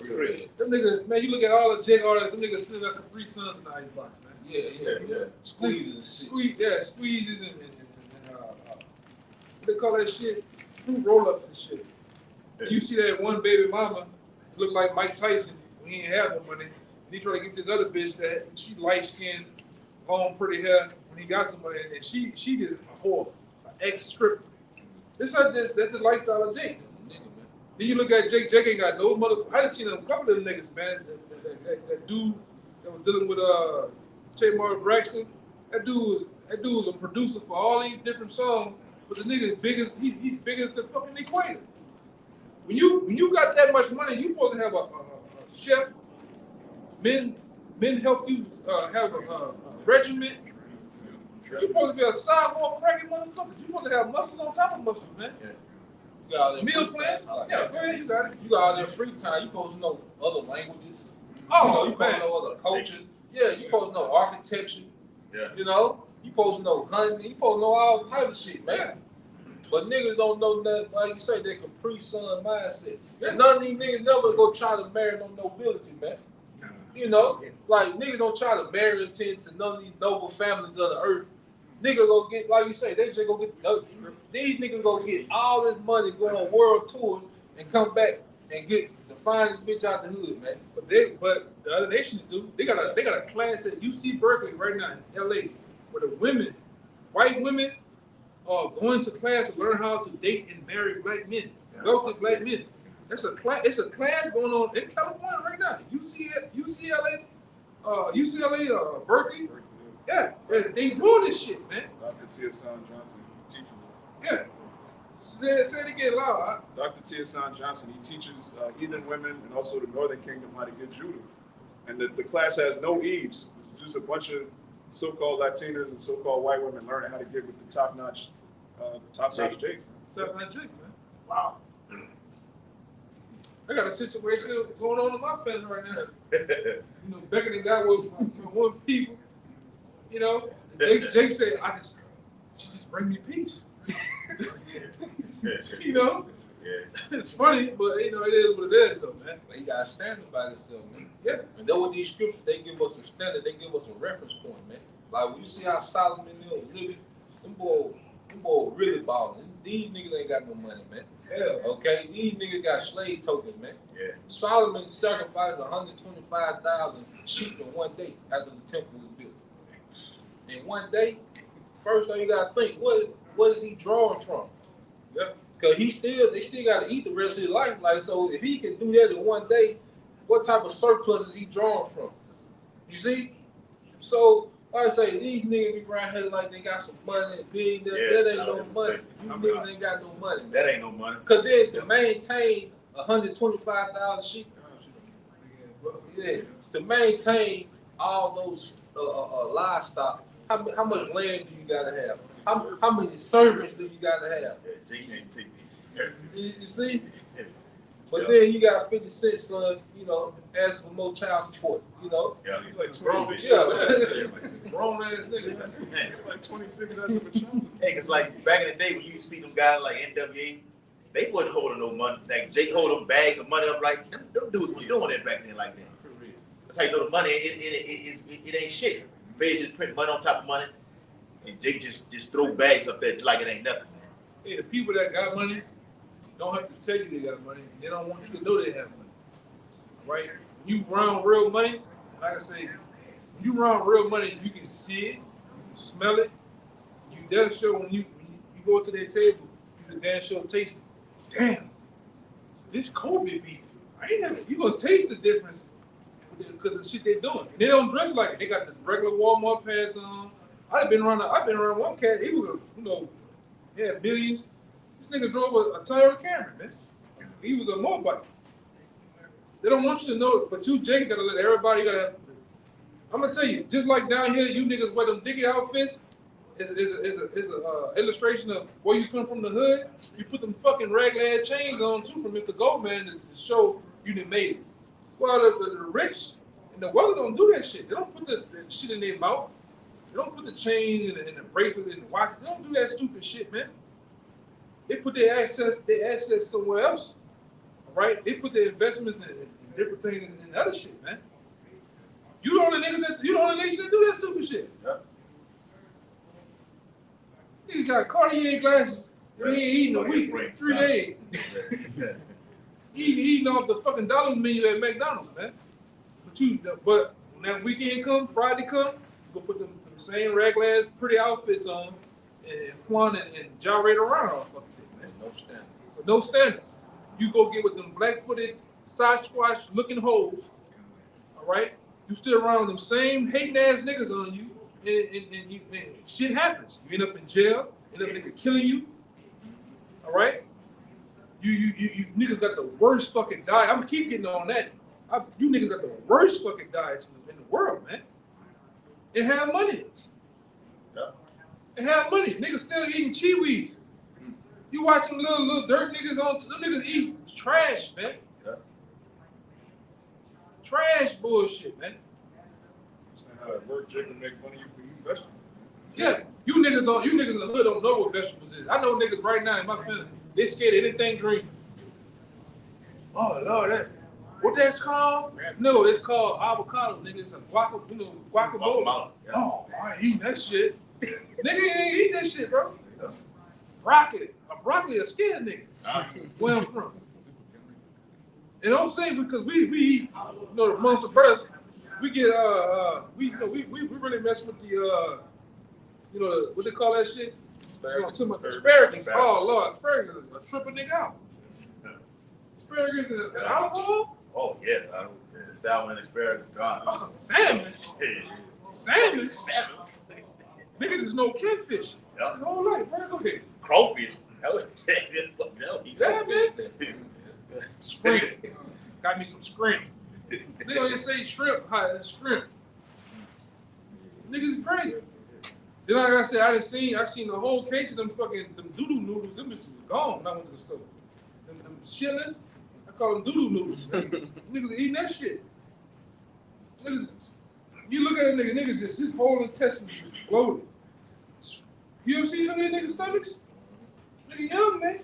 Them niggas, man, you look at all the J artists, them niggas still got the 3 sons in the icebox, man. Yeah. Squeezing and shit. Squeezes and what they call that shit? Fruit roll-ups and shit. And you see that one baby mama look like Mike Tyson when he ain't have no money. And he try to get this other bitch that she light-skinned, long, pretty hair when he got some money, and she just a whore, an ex-stripper. That's the lifestyle of Jake. Then you look at Jake. Jake ain't got no motherfucker. I done seen a couple of them niggas, man. That dude that was dealing with Tamar Braxton. That dude was a producer for all these different songs. But the nigga is big as he's big as the fucking equator. When you got that much money, you supposed to have a chef. Men help you have a regiment. You supposed to be a sidewalk cracking motherfucker. You supposed to have muscles on top of muscles, man. Yeah. You got all that Meal free plan? time. Yeah, go ahead, you got it. You got all that free time. You supposed to know other languages. Oh, you supposed to man. know other cultures. Yeah, you supposed to know architecture. Yeah. You know, you supposed to know hunting. You supposed to know all type of shit, man. But niggas don't know nothing. Like you say, that Capri Sun mindset. Yeah. None of these niggas never go try to marry no nobility, man. You know, like niggas don't try to marry into none of these noble families of the earth. Nigga go get, like you say, they just go get, these niggas go get all this money, go on world tours, and come back and get the finest bitch out the hood, man. But the other nations do. They got a class at UC Berkeley right now in LA where the women, white women, are going to class to learn how to date and marry black men, wealthy black men. It's a class going on in California right now. UCLA, Berkeley. Yeah, they doing this shit, man. Dr. Tierson Johnson teaches it. Yeah. Say it again loud. Dr. Tierson Johnson, he teaches heathen women and also the Northern Kingdom how to get Judah. And the class has no eaves. It's just a bunch of so-called Latinas and so-called white women learning how to get with the top-notch Jake. Top-notch Jake, man. Wow. I got a situation going on in my family right now. You know, Beckett and God was one people. You know, Jake said, she just bring me peace. You know? Yeah. It's funny, but you know, it is what it is though, man. But he got to stand by himself, man. Yeah. And then with these scriptures, they give us a standard, they give us a reference point, man. Like when you see how Solomon was living, them boys really balling. These niggas ain't got no money, man. Yeah. Okay? These niggas got slave tokens, man. Yeah. Solomon sacrificed 125,000 sheep in one day after the temple was built. In one day, first thing you gotta think, what is he drawing from? Yeah. Cause they still gotta eat the rest of his life. Like, so if he can do that in one day, what type of surplus is he drawing from? You see? So like I say, these niggas be around here like they got some money, big, that ain't no money. You niggas ain't got no money, man. That ain't no money. Cause then to maintain 125,000 sheep, to maintain all those livestock, how much land do you gotta have? How many servants do you gotta have? Yeah, Jake can't take me. You see? But then you got 50 Cent son, you know, asking for more child support, you know. Yeah. He's like Grown, 26. grown ass nigga. Man. Like 26, that's a chance. Hey, cause like back in the day when you see them guys like NWA, they wasn't holding no money. Like Jake hold them bags of money up like them dudes were doing that back then like that. That's how you know the money it ain't shit. Feds just print money on top of money, and Jake just throw bags up there like it ain't nothing. Hey, the people that got money don't have to tell you they got money. They don't want you to know they have money. Right? When you run real money, like I say, when you run real money, you can see it, you can smell it. You damn sure when you go to their table, you can damn sure taste it. Damn, this Kobe beef. I ain't never. You gonna taste the difference because of the shit they doing. And they don't dress like it. They got the regular Walmart pants on. I've been around one cat. He was, he had millions. This nigga drove a Toyota Camry, man. He was a motorbike. They don't want you to know it, but you, Jake, gotta let everybody gotta. I'm gonna tell you, just like down here, you niggas wear them diggy outfits. Is a illustration of where you come from the hood. You put them fucking raglan chains on too from Mr. Goldman to show you done made it. Well, the rich and the wealthy don't do that shit. They don't put the shit in their mouth. They don't put the chain and the bracelet and the watch. They don't do that stupid shit, man. They put their assets somewhere else. All right? They put their investments in different things and other shit, man. You the only niggas that do that stupid shit. Yeah. Niggas got Cartier glasses. He ain't eating a week, 3 days. He eating off the fucking dollar menu at McDonald's, man. But when that weekend come, Friday come, you go put them same raglan pretty outfits on and flaunt and gyrate around all fucking thing, man. No standard. But no standards. You go get with them black-footed, Sasquatch looking hoes, all right? You still around them same hating ass niggas on you, and shit happens. You end up in jail, end up nigga killing you, all right? You niggas got the worst fucking diet. I'm gonna keep getting on that. You niggas got the worst fucking diets in the world, man. And have money. Yeah. And have money. Niggas still eating Chewies. You watching little dirt niggas on, them niggas eat trash, man. Yeah. Trash bullshit, man. That's not how it works. Jake can make fun of you for eating vegetables. Yeah, you niggas in the hood don't know what vegetables is. I know niggas right now in my family, they scared of anything green. Oh Lord, what that's called? No, it's called avocado, nigga. It's a guacamole. Guacamole, yeah. Oh, I ain't eating that shit. Nigga ain't eating that shit, bro. Yeah. Broccoli a scared nigga. Nah. Where I'm from. And I'm saying because we eat, amongst the brothers, we get we really mess with the what they call that shit? Asparagus. Oh Lord, asparagus will trip a nigga out. Asparagus and alcohol? Oh yeah, salmon and asparagus gone. Oh, salmon. Salmon. Nigga, there's no catfish. Yeah. The whole life, man. Go ahead. Crawfish. That was Yeah, man. Scrimp. Got me some scrimp. Nigga, they say shrimp. Hi, shrimp. Niggas is crazy. Then like I said, I seen the whole case of them doodoo noodles. Them bitches was gone when I went to the store. Them shillings, I call them doodoo noodles. Niggas eating that shit. Niggas, you look at a nigga just his whole intestines is bloated. You ever see some of these niggas' stomachs? Nigga young, man.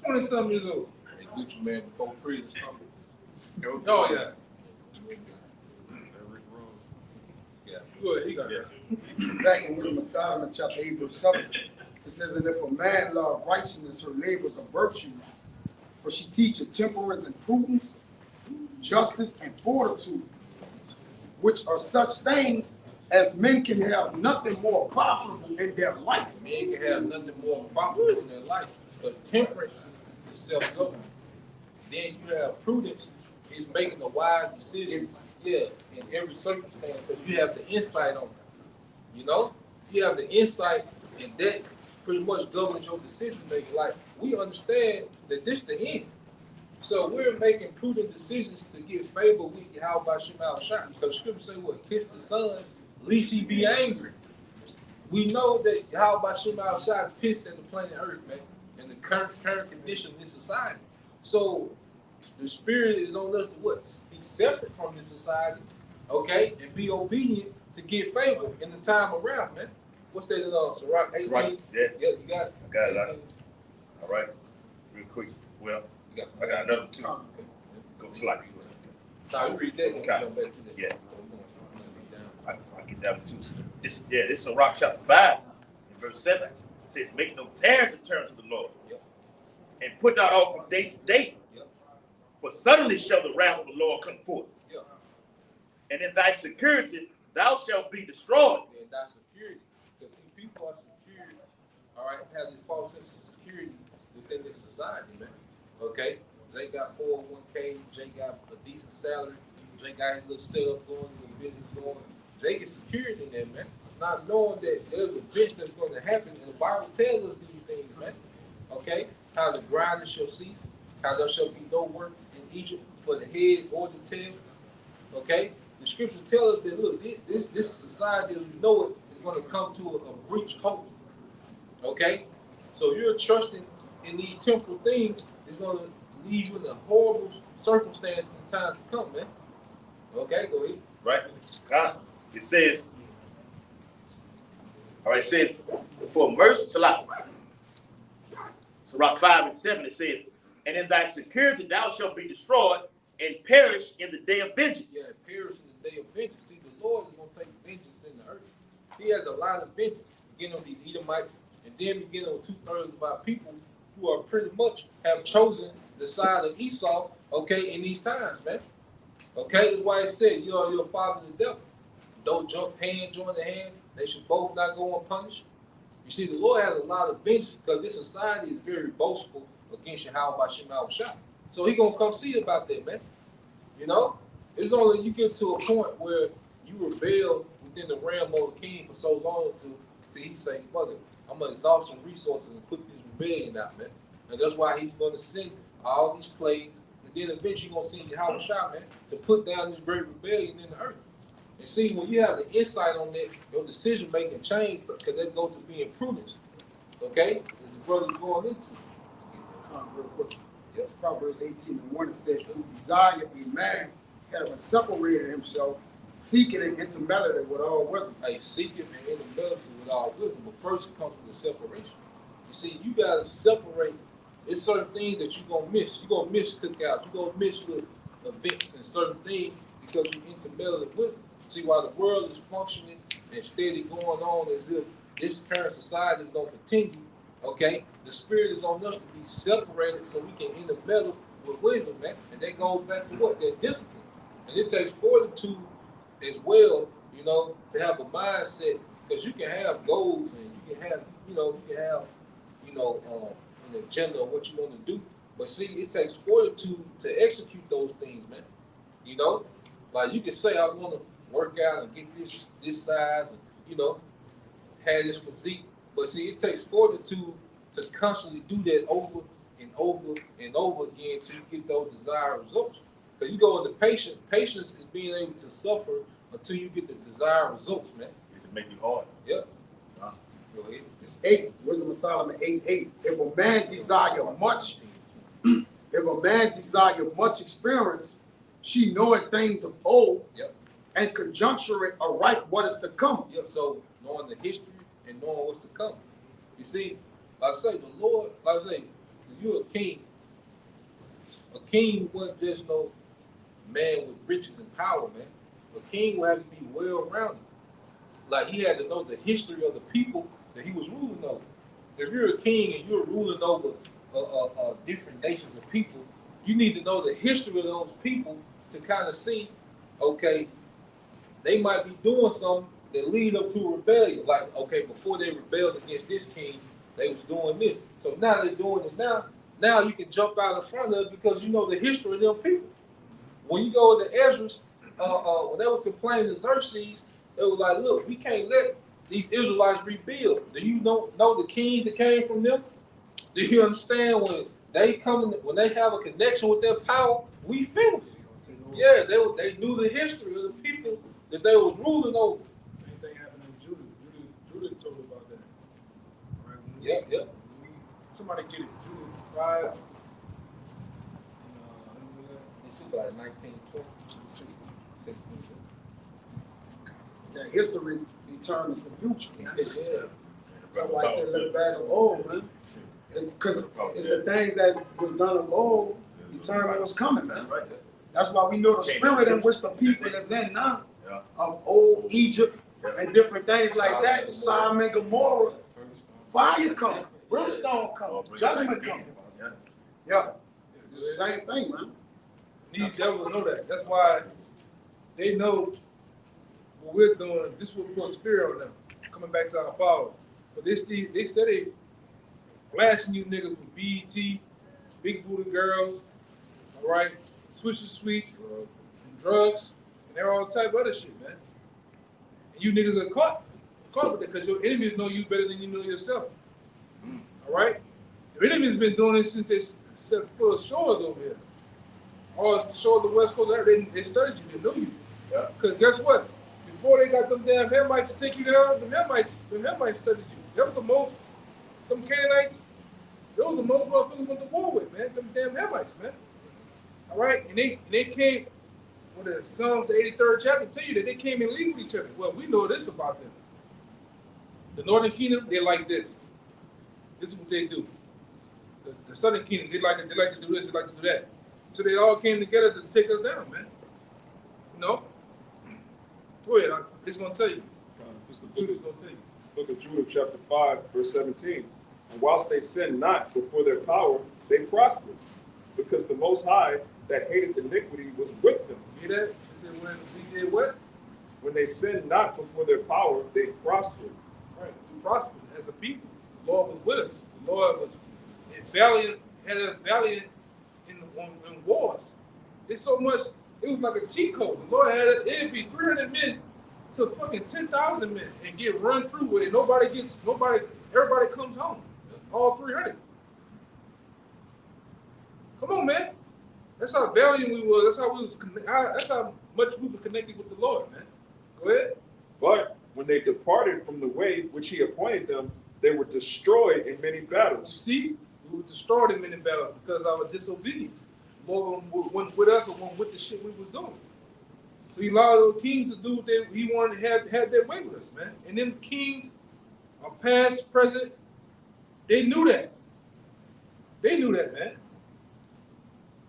20-something years old. They get you, man, before free or something. Oh yeah. Yeah. Go ahead, he got it. Back in the Messiah, chapter 8, verse 7, it says, and if a man love righteousness, her labors are virtues, for she teacheth temperance and prudence, justice and fortitude, which are such things as men can have nothing more profitable in their life. Men can have nothing more profitable in their life, but temperance is self-government. Then you have prudence, is making a wise decision. Yeah, in every circumstance, because you have the insight on it. You know, you have the insight, and that pretty much governs your decision making. Like, we understand that this the end. So we're making prudent decisions to get favor with Yahweh Shemal Shah. Because scripture say what? Kiss the son, lest he be angry. We know that Yahweh Shemal Shah is pissed at the planet Earth, man, and the current condition of this society. So the spirit is on us to what? Be separate from this society, okay, and be obedient to get favor in the time around, man. What's that in Sirach 18? Right. Yeah. Yeah, you got it. I got it. 18. All right. Real quick. Well, You I got another two. Okay. Go slide. Now you read that. Okay. Jump back to that. Yeah. I get that one too. This is Sirach chapter 5, verse 7. It says, "Make no terror to turn to the Lord, Yep. and put not off from day to day. Yep. For suddenly shall the wrath of the Lord come forth, Yep. and in thy security thou shalt be destroyed." And that's security. Because see, people are secure, all right, have this false sense of security within this society, man. Okay? Jay got 401k, Jay got a decent salary, Jay got his little setup going, his business going. Jay gets security in there, man. Not knowing that there's a bitch that's going to happen, and the Bible tells us these things, man. Okay? How the grinder shall cease, how there shall be no work in Egypt for the head or the tail. Okay? The scripture tells us that, look, this society as we know it is going to come to a breach hope. Okay? So you're trusting in these temporal things is going to leave you in a horrible circumstance in the times to come, man. Okay, go ahead. Right? It says, all right, it says, "For mercy, Sirach 5 and 7, it says, and in thy security thou shalt be destroyed and perish in the day of vengeance." Yeah, perish in the day of vengeance. See, the Lord is going to take vengeance in the earth. He has a lot of vengeance, beginning on these Edomites, and then beginning on 2/3 of our people who are pretty much have chosen the side of Esau, okay, in these times, man. Okay, that's why it said, you are your father the devil. Don't join the hand, they should both not go unpunished. You see, the Lord has a lot of vengeance because this society is very boastful against Yahweh Bashim Al-Shah. So he gonna come see about that, man. You know? It's only you get to a point where you rebel within the realm of the king for so long till he say, fuck it, I'm gonna exhaust some resources and put this rebellion out, man. And that's why he's gonna send all these plagues, and then eventually you're gonna send Yahweh Shah, man, to put down this great rebellion in the earth. And see, when you have the insight on that, your decision making change because that goes to being prudence. Okay? As the brother's going into. Real quick. Yep. Proverbs 18:1, it says, "Who desire a man having separated himself, seeking and intermeddling with all wisdom." Hey, seek it and intermeddle with all wisdom, but first it comes from the separation. You see, you gotta separate. There's certain things that you're gonna miss. You're gonna miss cookouts. You're gonna miss the events and certain things because you intermeddle with wisdom. See, while the world is functioning and steady going on as if this current society is going to continue, okay, the spirit is on us to be separated so we can intermeddle with wisdom, man. And that goes back to what? That discipline. And it takes fortitude as well, you know, to have a mindset, because you can have goals and you can have, an agenda of what you want to do. But see, it takes fortitude to execute those things, man. You know, like you can say, I want to work out and get this size and, you know, have this physique. But see, it takes fortitude to constantly do that over and over and over again till you get those desired results. Because you go into patience. Patience is being able to suffer until you get the desired results, man. It's make you hard. Yeah. Go ahead. It's 8, Wisdom of Solomon 8:8. If a man desire much experience, she knoweth things of old, Yep. and conjuncture aright what is to come. Yeah, so knowing the history and knowing what's to come. You see, like I say, the Lord, like I say, you're a king. A king wasn't just no man with riches and power, man. A king would have to be well-rounded. Like he had to know the history of the people that he was ruling over. If you're a king and you're ruling over different nations of people, you need to know the history of those people to kind of see, okay, they might be doing something that lead up to a rebellion. Like, okay, before they rebelled against this king, they was doing this. So now they're doing it now. Now you can jump out in front of it because you know the history of them people. When you go to Ezra's, when they were complaining to Xerxes, they were like, look, we can't let these Israelites rebuild. Do you know the kings that came from them? Do you understand when they have a connection with their power, we finish. Yeah, they knew the history of the people that they was ruling over. Same thing happened in Judah. Judah told about that. Right? Yeah. Somebody get it. Judah 5. Like 1920. That history determines the future. Man. Yeah. That's why I said look back of old, man. Because it's the things that was done of old determine what's coming, man. That's why we know the spirit in which the people is in now, of old Egypt and different things like that. Sodom and Gomorrah, fire coming, brimstone coming, judgment coming. Yeah, it's the same thing, man. These devils know that. That's why they know what we're doing. This will put fear on them, coming back to our power. But they steady blasting you niggas with BET, big booty girls, all right, switches sweets, and drugs, and they're all type of other shit, man. And you niggas are caught with it because your enemies know you better than you know yourself. All right? Your enemies been doing it since they set full of shores over here. All the shores of the West Coast, they studied you, they knew you. Yeah. Because guess what? Before they got them damn Hamites to take you there, the Hamites studied you. That was the most, them Canaanites, those the most motherfuckers went to war with, man. Them damn Hamites, man. All right? And they came, with the Psalms, the 83rd chapter, tell you that they came in league with each other. Well, we know this about them. The Northern Kingdom, they like this. This is what they do. The Southern Kingdom, they like to do this, they like to do that. So they all came together to take us down, man. You know? Go ahead, I'm just gonna tell you. Judah's gonna tell you. Book of Judah, chapter 5, verse 17. And whilst they sinned not before their power, they prospered, because the Most High that hated iniquity was with them. You hear that? He said, when we did what? When they sinned not before their power, they prospered. Right, we prospered as a people. The Lord was with us. The Lord was valiant, had us valiant in wars. It's so much, it was like a cheat code. The Lord had it, it'd be 300 men to fucking 10,000 men and get run through with it. Everybody comes home. All 300. Come on, man. That's how valiant we were. That's how much we were connected with the Lord, man. Go ahead. But when they departed from the way which he appointed them, they were destroyed in many You battles. see, we were destroyed in many battles because of our disobedience. The Lord wasn't with us or wasn't with the shit we was doing. So he allowed the kings to do what he wanted to have their way with us, man. And them kings, our past, present, they knew that. They knew that, man.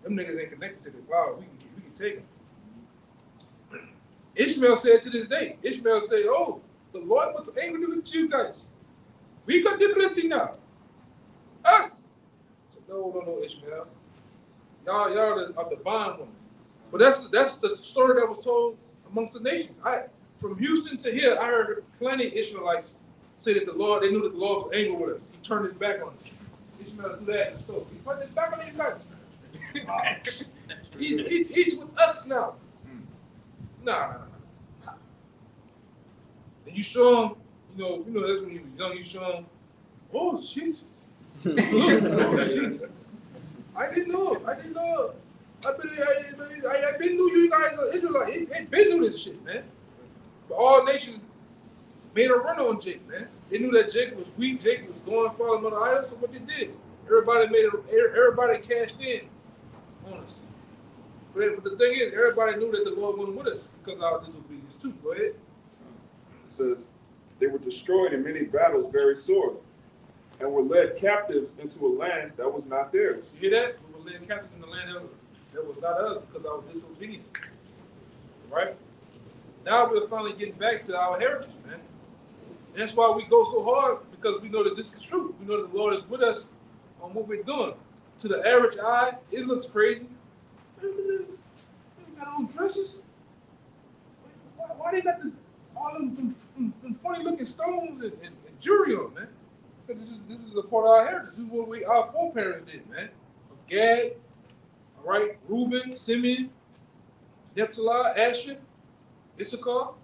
Them niggas ain't connected to the cloud. We can take them. Ishmael said to this day, Ishmael said, oh, the Lord was angry with you guys. We got the blessing now. Us. So no, Ishmael. Y'all are the bond woman. But that's the story that was told amongst the nations. From Houston to here, I heard plenty of Ishmaelites say that they knew that the Lord was angry with us. He turned his back on us. Ishmael do that in the store. He turned his back on these guys. He's with us now. Nah. And you show him, you know that's when you was young, you show him, oh shit. Look, oh shit. I didn't know. I've been knew you guys are Israelites. They been knew this shit, man. But all nations made a run on Jake, man. They knew that Jake was weak, Jake was going following other idols, so what they did? Everybody cashed in on us. But the thing is, everybody knew that the Lord wasn't with us because of our disobedience too. Go ahead. It says, they were destroyed in many battles very sore, and were led captives into a land that was not theirs. You hear that? We were led captive in the land that was not us because of our disobedience. Right? Now we're finally getting back to our heritage, man. And that's why we go so hard, because we know that this is true. We know that the Lord is with us on what we're doing. To the average eye, it looks crazy. They got on dresses. Why they got all them funny looking stones and jewelry on, man? Because this is a part of our heritage. This is what our foreparents did, man. Of Gad, all right, Reuben, Simeon, Naphtali, Asher, Issachar,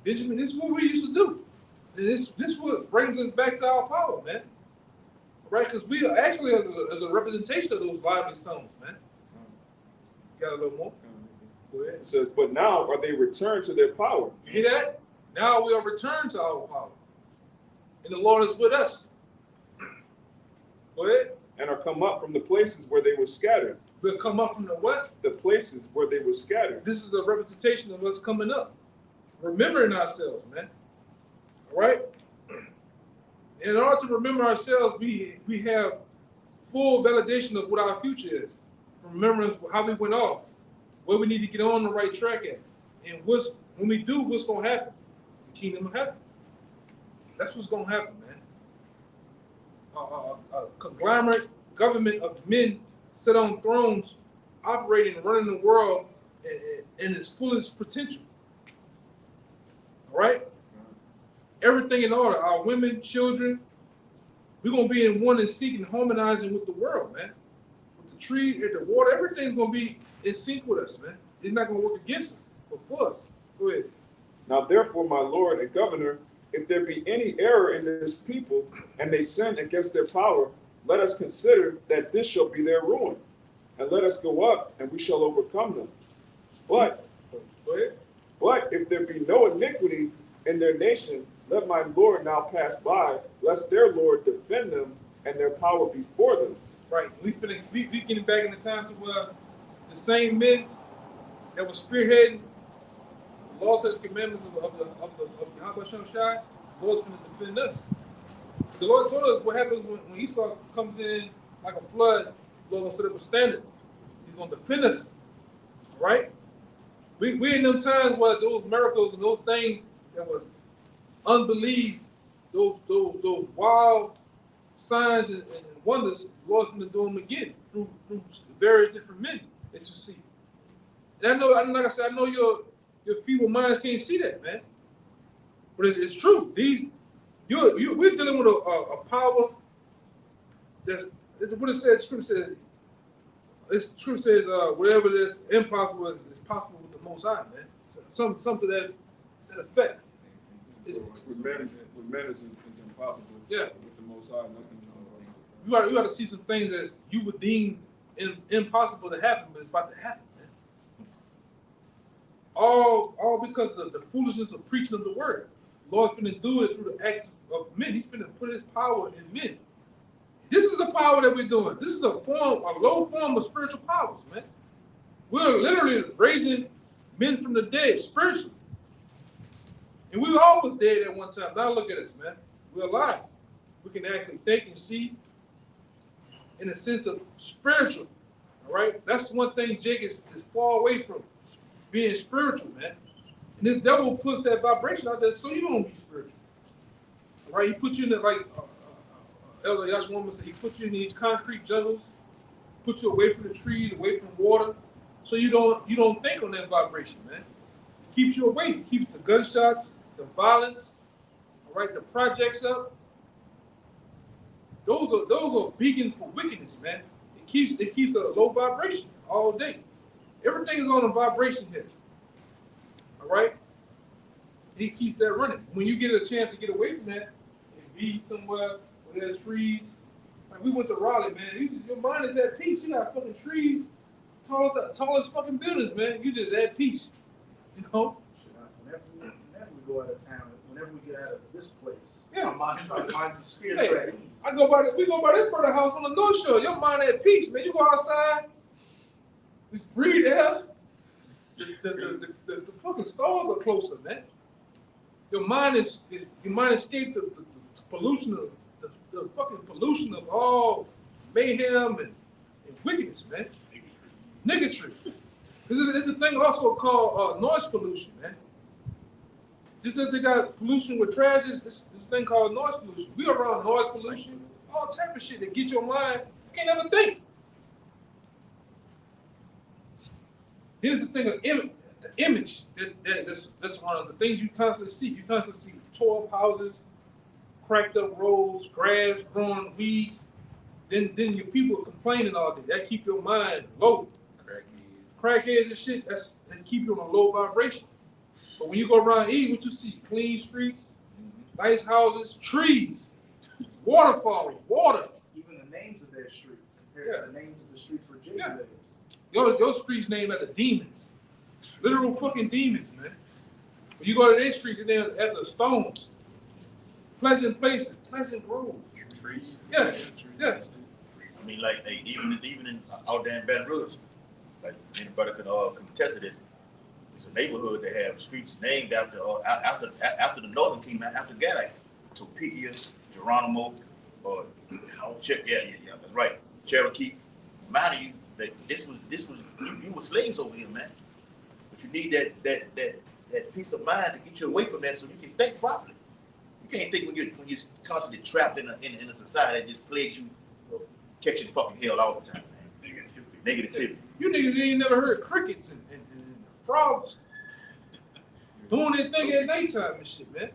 Benjamin. This is what we used to do. And this is what brings us back to our power, man. Right? Because we are actually as a representation of those lively stones, man. Got a little more? Go ahead. It says, but now are they returned to their power. You hear that? Now we are returned to our power. And the Lord is with us. Go ahead. And are come up from the places where they were scattered. will come up from the what? The places where they were scattered. This is a representation of what's coming up. Remembering ourselves, man. All right? In order to remember ourselves, we have full validation of what our future is. From remembering how we went off, where we need to get on the right track at. And when we do, what's going to happen? The kingdom of heaven. That's what's going to happen, man. A conglomerate government of men sit on thrones, operating and running the world in its fullest potential. All right? Everything in order. Our women, children, we're going to be in one and seeking, harmonizing with the world, man. With the tree and the water, everything's going to be in sync with us, man. It's not going to work against us, but for us. Go ahead. Now therefore, my Lord and Governor, if there be any error in this people, and they sin against their power, let us consider that this shall be their ruin. And let us go up, and we shall overcome them. But if there be no iniquity in their nation, let my Lord now pass by, lest their Lord defend them, and their power be for them. Right. We getting back in the time to where the same men that were spearheading the laws and the commandments of Yahweh Shai, the Lord's going to defend us. The Lord told us what happens when Esau comes in like a flood. The Lord going to set up a standard. He's going to defend us. All right? We in them times where those miracles and those things that was unbelief, those wild signs and wonders, the Lord's going to do them again through various different men that you see. And I know, like I said, I know your feeble minds can't see that, man. But it's true. We're dealing with a power that, what it says, Scripture says, whatever is impossible is possible with the Most High, man. Something to that effect. With men it's impossible. Yeah. With the Most High, nothing is impossible. You got to see some things that you would deem impossible to happen, but it's about to happen, man. All because of the foolishness of preaching of the word. The Lord's finna do it through the acts of men. He's finna put his power in men. This is the power that we're doing. This is a low form of spiritual powers, man. We're literally raising men from the dead spiritually. And we all was dead at one time. Now look at us, man. We're alive. We can actually think and see in a sense of spiritual. All right? That's one thing Jake is far away from, being spiritual, man. And this devil puts that vibration out there so you don't be spiritual. All right? He puts you in the, like Elder Yashua woman said, he puts you in these concrete jungles, puts you away from the trees, away from water, so you don't think on that vibration, man. It keeps you away. It keeps the gunshots, the violence, all right, the projects up. Those are beacons for wickedness, man. It keeps a low vibration all day. Everything is on a vibration here. All right? He keeps that running. When you get a chance to get away from that and be somewhere where there's trees, like we went to Raleigh, man. Your mind is at peace. You got fucking trees, tallest fucking buildings, man. You just at peace. You know? Whenever we go out of town, whenever we get out of this place, Yeah. my mind is trying to find some spiritual at ease. We go by this brother house on the North Shore. Your mind at peace, man. You go outside, just breathe air. The fucking stars are closer, man. Your mind escaped the pollution of the fucking pollution of all mayhem and wickedness, man. Niggatry. It's a thing also called noise pollution, man. Just as they got pollution with trash, this thing called noise pollution. We around noise pollution, all type of shit that get your mind, you can't ever think. Here's the thing of the image. That's one of the things you constantly see. You constantly see tore up houses, cracked up roads, grass growing, weeds. Then your people are complaining all day. That keep your mind low. Crackheads and shit, that keep you on a low vibration. But when you go around eating, what you see? Clean streets, nice houses, trees, waterfalls, water. Even the names of their streets compared to the names of the streets where Jacob Yeah. lives. Your street's named after demons. Literal fucking demons, man. When you go to their street, they're named after stones. Pleasant places, pleasant groves. Trees. Yeah, yeah. mean, like, hey, even in out there in Baton Rouge, like anybody can contest to this. It's a neighborhood that have streets named after after the Northern Kingdom, after Gadites. Topeka, Geronimo, yeah, that's right. Cherokee. Mind you, that this was you were slaves over here, man. But you need that peace of mind to get you away from that, so you can think properly. You can't think when you're constantly trapped in a society that just plagues you, catching fucking hell all the time, man. Negativity. You niggas ain't never heard crickets and frogs doing their thing at nighttime and shit, man.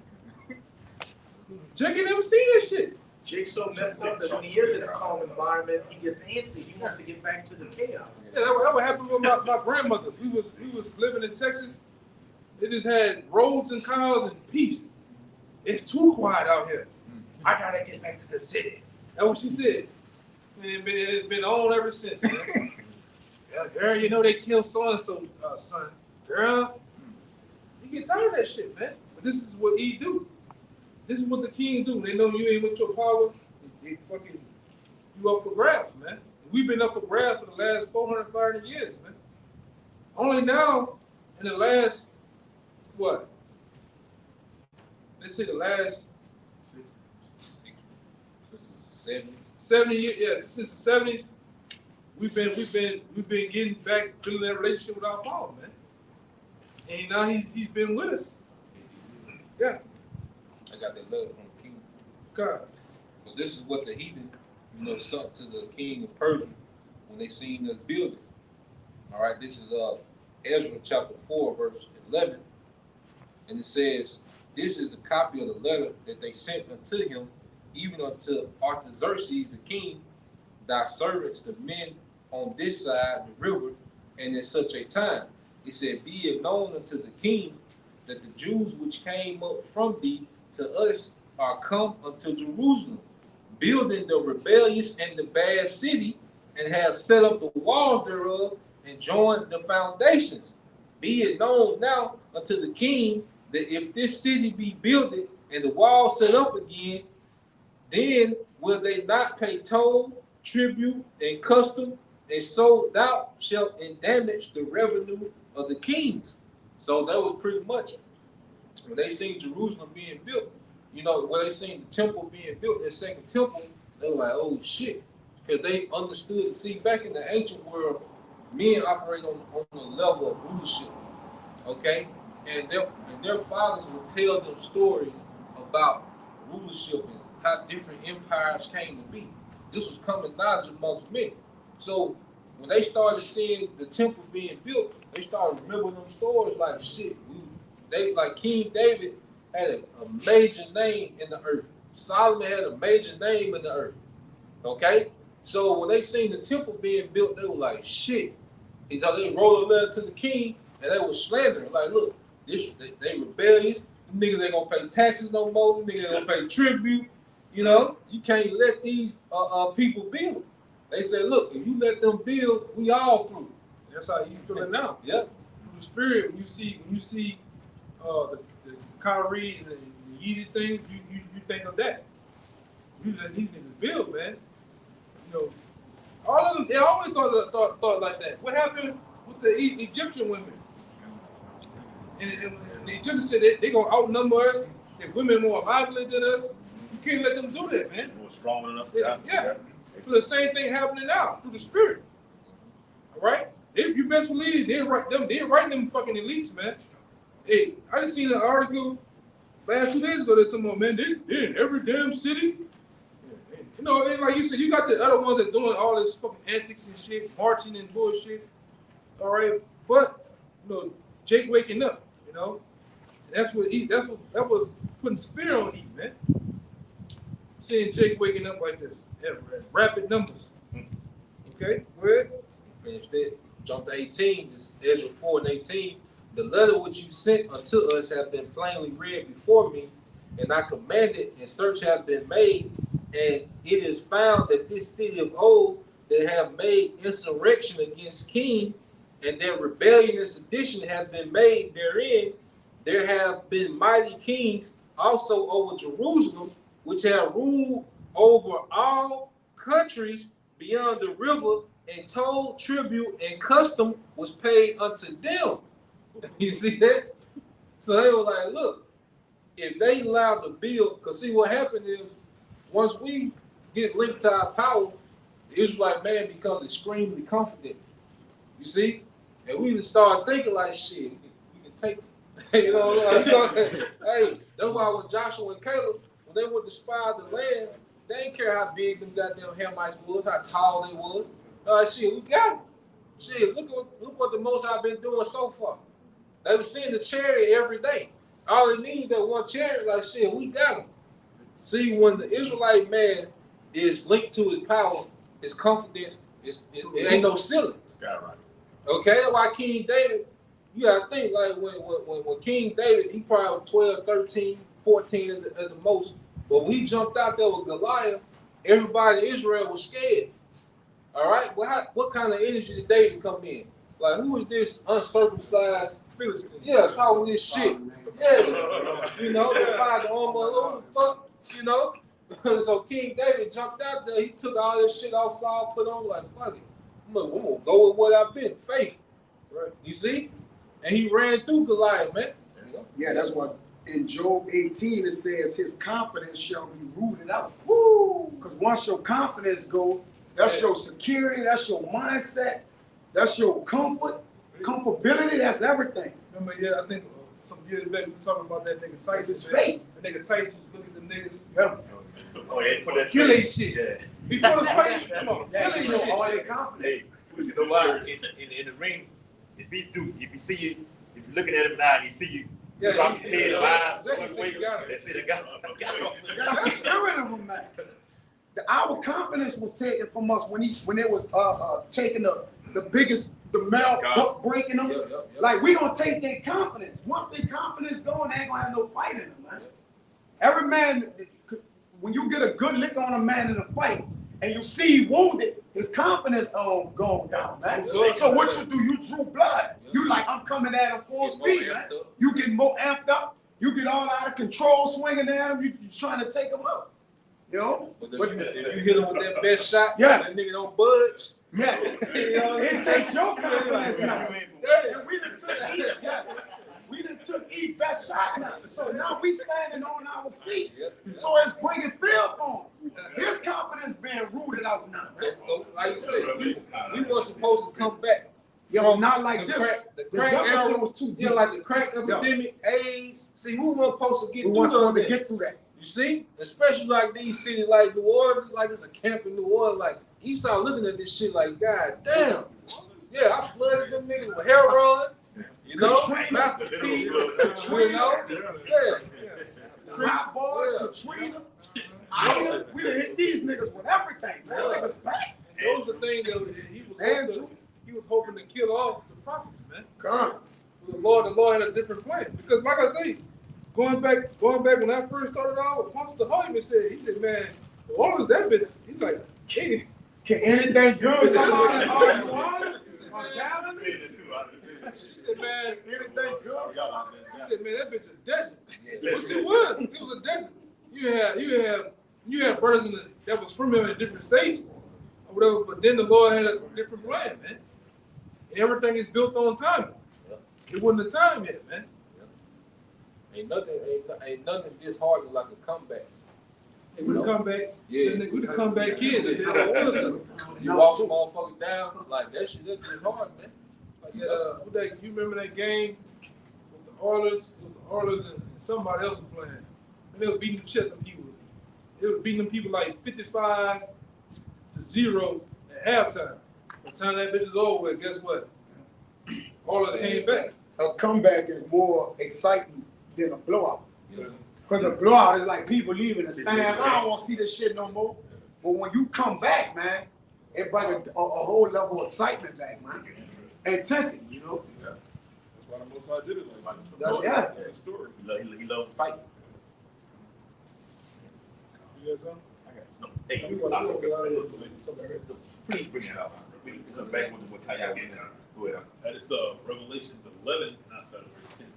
Jake ain't never seen that shit. Jake's so messed up that when he is in a calm environment, he gets antsy. He wants to get back to the chaos. Yeah, that what happened with my grandmother. We was living in Texas. They just had roads and cars and peace. It's too quiet out here. I gotta get back to the city. That's what she said. Man, it's been on ever since, man. Yeah, girl, you know they killed so-and-so, son. Girl, you get tired of that shit, man. But this is what he do. This is what the king do. They know you ain't with your power. They fucking you up for grabs, man. We've been up for grabs for the last 400 years, man. Only now, in the last, what? Let's say the last 70 years, yeah, since the 70s, we've been getting back, building that relationship with our power, man. And now he's been with us. Yeah. I got that letter from the king. God. So this is what the heathen, sent to the king of Persia when they seen us building. All right, this is Ezra chapter 4, verse 11. And it says, this is the copy of the letter that they sent unto him, even unto Artaxerxes the king, thy servants, the men on this side the river, and in such a time. It said, be it known unto the king that the Jews which came up from thee to us are come unto Jerusalem, building the rebellious and the bad city, and have set up the walls thereof, and joined the foundations. Be it known now unto the king that if this city be builded and the wall set up again, then will they not pay toll, tribute, and custom, and so thou shalt damage the revenue of the kings. So that was pretty much when they seen Jerusalem being built, when they seen the temple being built, that second temple, they were like, oh shit. Because they understood, see, back in the ancient world, men operate on the level of rulership, okay? And their fathers would tell them stories about rulership and how different empires came to be. This was common knowledge amongst men. So when they started seeing the temple being built, they started remembering them stories like shit. Like King David had a major name in the earth. Solomon had a major name in the earth. Okay? So when they seen the temple being built, they were like, shit. They wrote a letter to the king and they were slandering. Like, look, they rebellious. Them niggas ain't gonna pay taxes no more. Them niggas ain't gonna pay tribute. You can't let these people build. They said, look, if you let them build, we all through. That's how you feeling now. Yep. Through the spirit, when you see the Kyrie and the Yeezy things, you think of that. You let these niggas build, man. All of them, they always thought like that. What happened with the Egyptian women? And the Egyptians said they gonna outnumber us. If women more lively than us, you can't let them do that, man. More strong enough. Yeah. So the same thing happening now through the spirit. All right? If you best believe they're writing them fucking elites, man. Hey, I just seen an article last 2 days ago that talking about, man, they're in every damn city. And like you said, you got the other ones that doing all this fucking antics and shit, marching and bullshit. All right, but Jake waking up, and that was putting fear on Eve, man. Seeing Jake waking up like this, rapid numbers. Okay, go ahead. Finish that. Jump to 18. This Ezra 4 and 18. The letter which you sent unto us have been plainly read before me, and I commanded, and search have been made, and it is found that this city of old that have made insurrection against king, and their rebellion and sedition have been made therein. There have been mighty kings also over Jerusalem, which have ruled over all countries beyond the river, and toll, tribute, and custom was paid unto them. You see that? So they were like, look, if they allowed to build, because see what happened is, once we get linked to our power, the Israelite man becomes extremely confident. You see? And we just start thinking like, shit, we can take it. You know, hey, that's why when Joshua and Caleb, when they went to spy the land, they didn't care how big them goddamn Hamites was, how tall they was. Shit, we got them. Shit, look what the Most High been doing so far. They were seeing the chariot every day. All they needed that one chariot, like shit, we got them. See, when the Israelite man is linked to his power, his confidence, it ain't no ceiling. Skyrocket. Okay, that's why King David, you gotta think like when King David, he probably was 12, 13, 14 at the most. But when he jumped out there with Goliath, everybody in Israel was scared. All right, well, what kind of energy did David come in? Like, who is this uncircumcised Philistine? Yeah, talking this shit. Yeah, you know, the father what the fuck, you know. So King David jumped out there. He took all this shit off Saul, put on like, fuck it. I'm gonna go with what I've been, faith. Right. You see? And he ran through Goliath, man. Yeah, that's what in Job 18 it says his confidence shall be rooted out. Woo! Because once your confidence go, that's your security, that's your mindset, that's your comfortability, that's everything. Remember, yeah, I think some years back we were talking about that nigga Tyson. It's his faith. The nigga Tyson was looking at them niggas. Yeah. Oh, yeah, put that Kill thing. that shit. Yeah. Before the fight, come on, Yeah, kill you that know, shit. all their confidence. Hey, you know why? In the ring, if you see you, if you're looking at him now and he see you, Yeah, drop your head, eyes, exactly. one way, that's it, I got him. That's the spirit of him, man. Our confidence was taken from us when it was taking the biggest, the mouth buck breaking them. Yeah. Like, we gonna take their confidence. Once their confidence going, they ain't gonna have no fight in them, man. Every man, when you get a good lick on a man in a fight and you see he wounded, his confidence going down, man. So what you do, you drew blood. You like, I'm coming at him full speed, man. You get more amped up. You get all out of control swinging at him. You trying to take him out. You know? But if you hit him with that best shot, Yeah. that nigga don't budge. Yeah. You know, It takes your confidence now. Yeah. And we done took E best shot now. So now we standing on our feet. So it's bringing fear on. His confidence being rooted out now. Like you said, we weren't supposed to come back. Yo, not like the this. Crack, the The crack deficit era was too deep. Yeah, like the crack epidemic, AIDS. See, we weren't supposed to get We through weren't supposed to that. get through that. You see? Especially like these cities like New Orleans, like there's a camp in New Orleans. Like, Esau looking at this shit like, God damn. Yeah, I flooded them niggas with heroin. You know? Katrina. Master P. You know? Yeah. Drop bars, Katrina. We done hit these niggas with everything. Man, niggas back. Those are things that he was hoping to kill off the prophets, man. Come. The Lord had a different plan. Because like I say, going back when I first started out, Pastor Hartman said, he said, man, the Lord is that bitch. He's like, hey. Can anything good come out of our New Orleans? Or Dallas? He said, man, Anything good come out of he said, man, that bitch a desert. Which it was. It was a desert. You had brothers that was from him in different states or whatever, but then the Lord had a different plan, man. And everything is built on time. It wasn't the time yet, man. Ain't nothing disheartening like a comeback. Hey, we the comeback. Yeah. We the comeback kids. You walk some motherfucker down, like that shit, that's disheartening, man. Like, you remember that game with the Oilers and somebody else was playing? And they were beating the shit out of people. They were beating them people like 55-0 at halftime. By the time that bitch is over with, guess what? Oilers came back. A comeback is more exciting than a blowout. Yeah. Because a blowout is like people leaving the stands. I don't want to see this shit no more. But when you come back, man, it brought a whole level of excitement back, man. Intensity, you know? Yeah. That's why the Most High did it like that. Yeah. That's the story. He loves to fight. You got something? Hey, please bring it out. Please come back with what Kaya was saying. Go ahead. That is Revelations 11, not verse 10.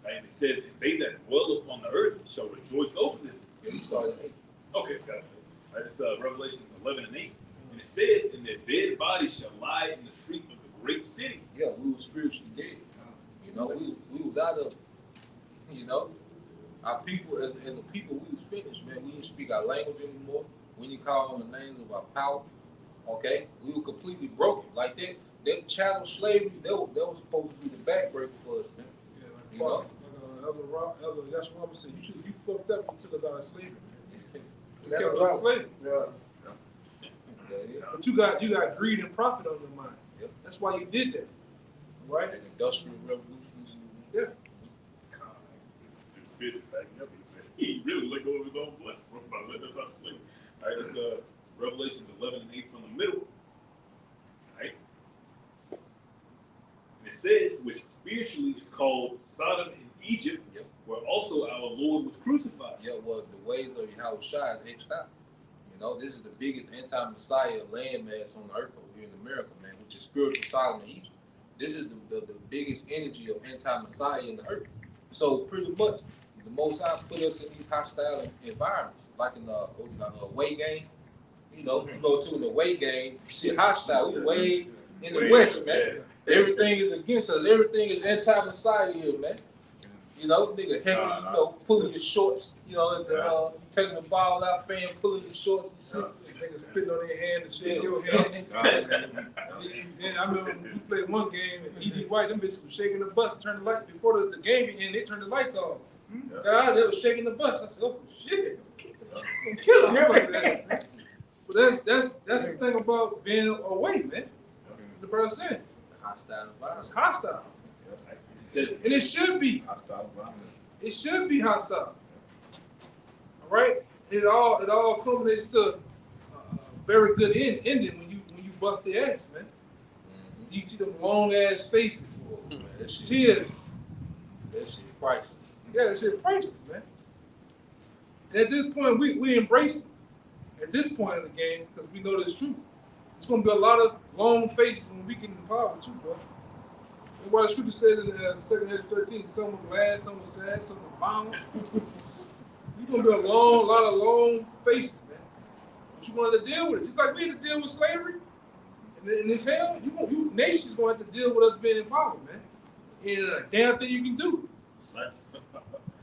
Right? And it says, they that dwell upon the earth shall rejoice over this. Okay, got it. Right, it's Revelations 11 and 8. And it says, and their dead bodies shall lie in the street of the great city. Yeah, we were spiritually dead. You know, we was out of, you know, our people as the people we was finished, man. We didn't speak our language anymore. We didn't call on the names of our power. Okay, we were completely broken. Like that chattel slavery, that was supposed to be the backbreaker for us, man. Yeah, like, You know? Elder Yashua Robert said, you fucked up and took us out of slavery, man. You That kept was us in right. slavery. Yeah. Yeah. But you got greed and profit on your mind. Yep. That's why you did that. Right? And industrial revolutions. Yeah. The spirit backing up. He really let go of his own blood by letting us out of slavery. All right, that's Revelation 11 and 8 from the middle. All right. And it says, which spiritually is called Sodom and Egypt, Yep. where also our Lord was crucified. Yeah, well, the ways of Yahweh Shai is X'd out. You know, this is the biggest anti-Messiah landmass on earth over here in America, man, which is spiritual Sodom and Egypt. This is the biggest energy of anti-Messiah in the earth. So pretty much, the Most High put us in these hostile environments, like in the away game. You know, you go to an away game, shit hostile. We way in the West, man. Everything is against us. Everything is anti-Messiah here, man. You know, nigga, heavily, you know, pulling your shorts. You know, taking the ball out, fan pulling your shorts and shit. Niggas spitting on their hand and shit. Your hand. And I remember we played one game and E.D. White, them bitches was shaking the bus, turned the light before the game began. They turned the lights off. God, they was shaking the bus. I said, "Oh shit, I'm killing them." But that's the thing about being away, man. The brother said Hostile it's environment. hostile, and it should be. Hostile environment. It should be hostile. All right. It all culminates to a very good ending when you bust their ass, man. Mm-hmm. You see them long ass faces, Oh, man, that shit, tears. that shit priceless. Yeah, that shit priceless, man. And at this point, we embrace it. At this point in the game, because we know that's true. It's gonna be a lot of long faces when we get in power too, bro. And what the scripture says in 2 Ezra 13, some were glad, some were sad, some were bound. You're gonna be a lot of long faces, man. But you gonna have to deal with it. Just like we had to deal with slavery in this hell, you nations gonna have to deal with us being in power, man. And a damn thing you can do.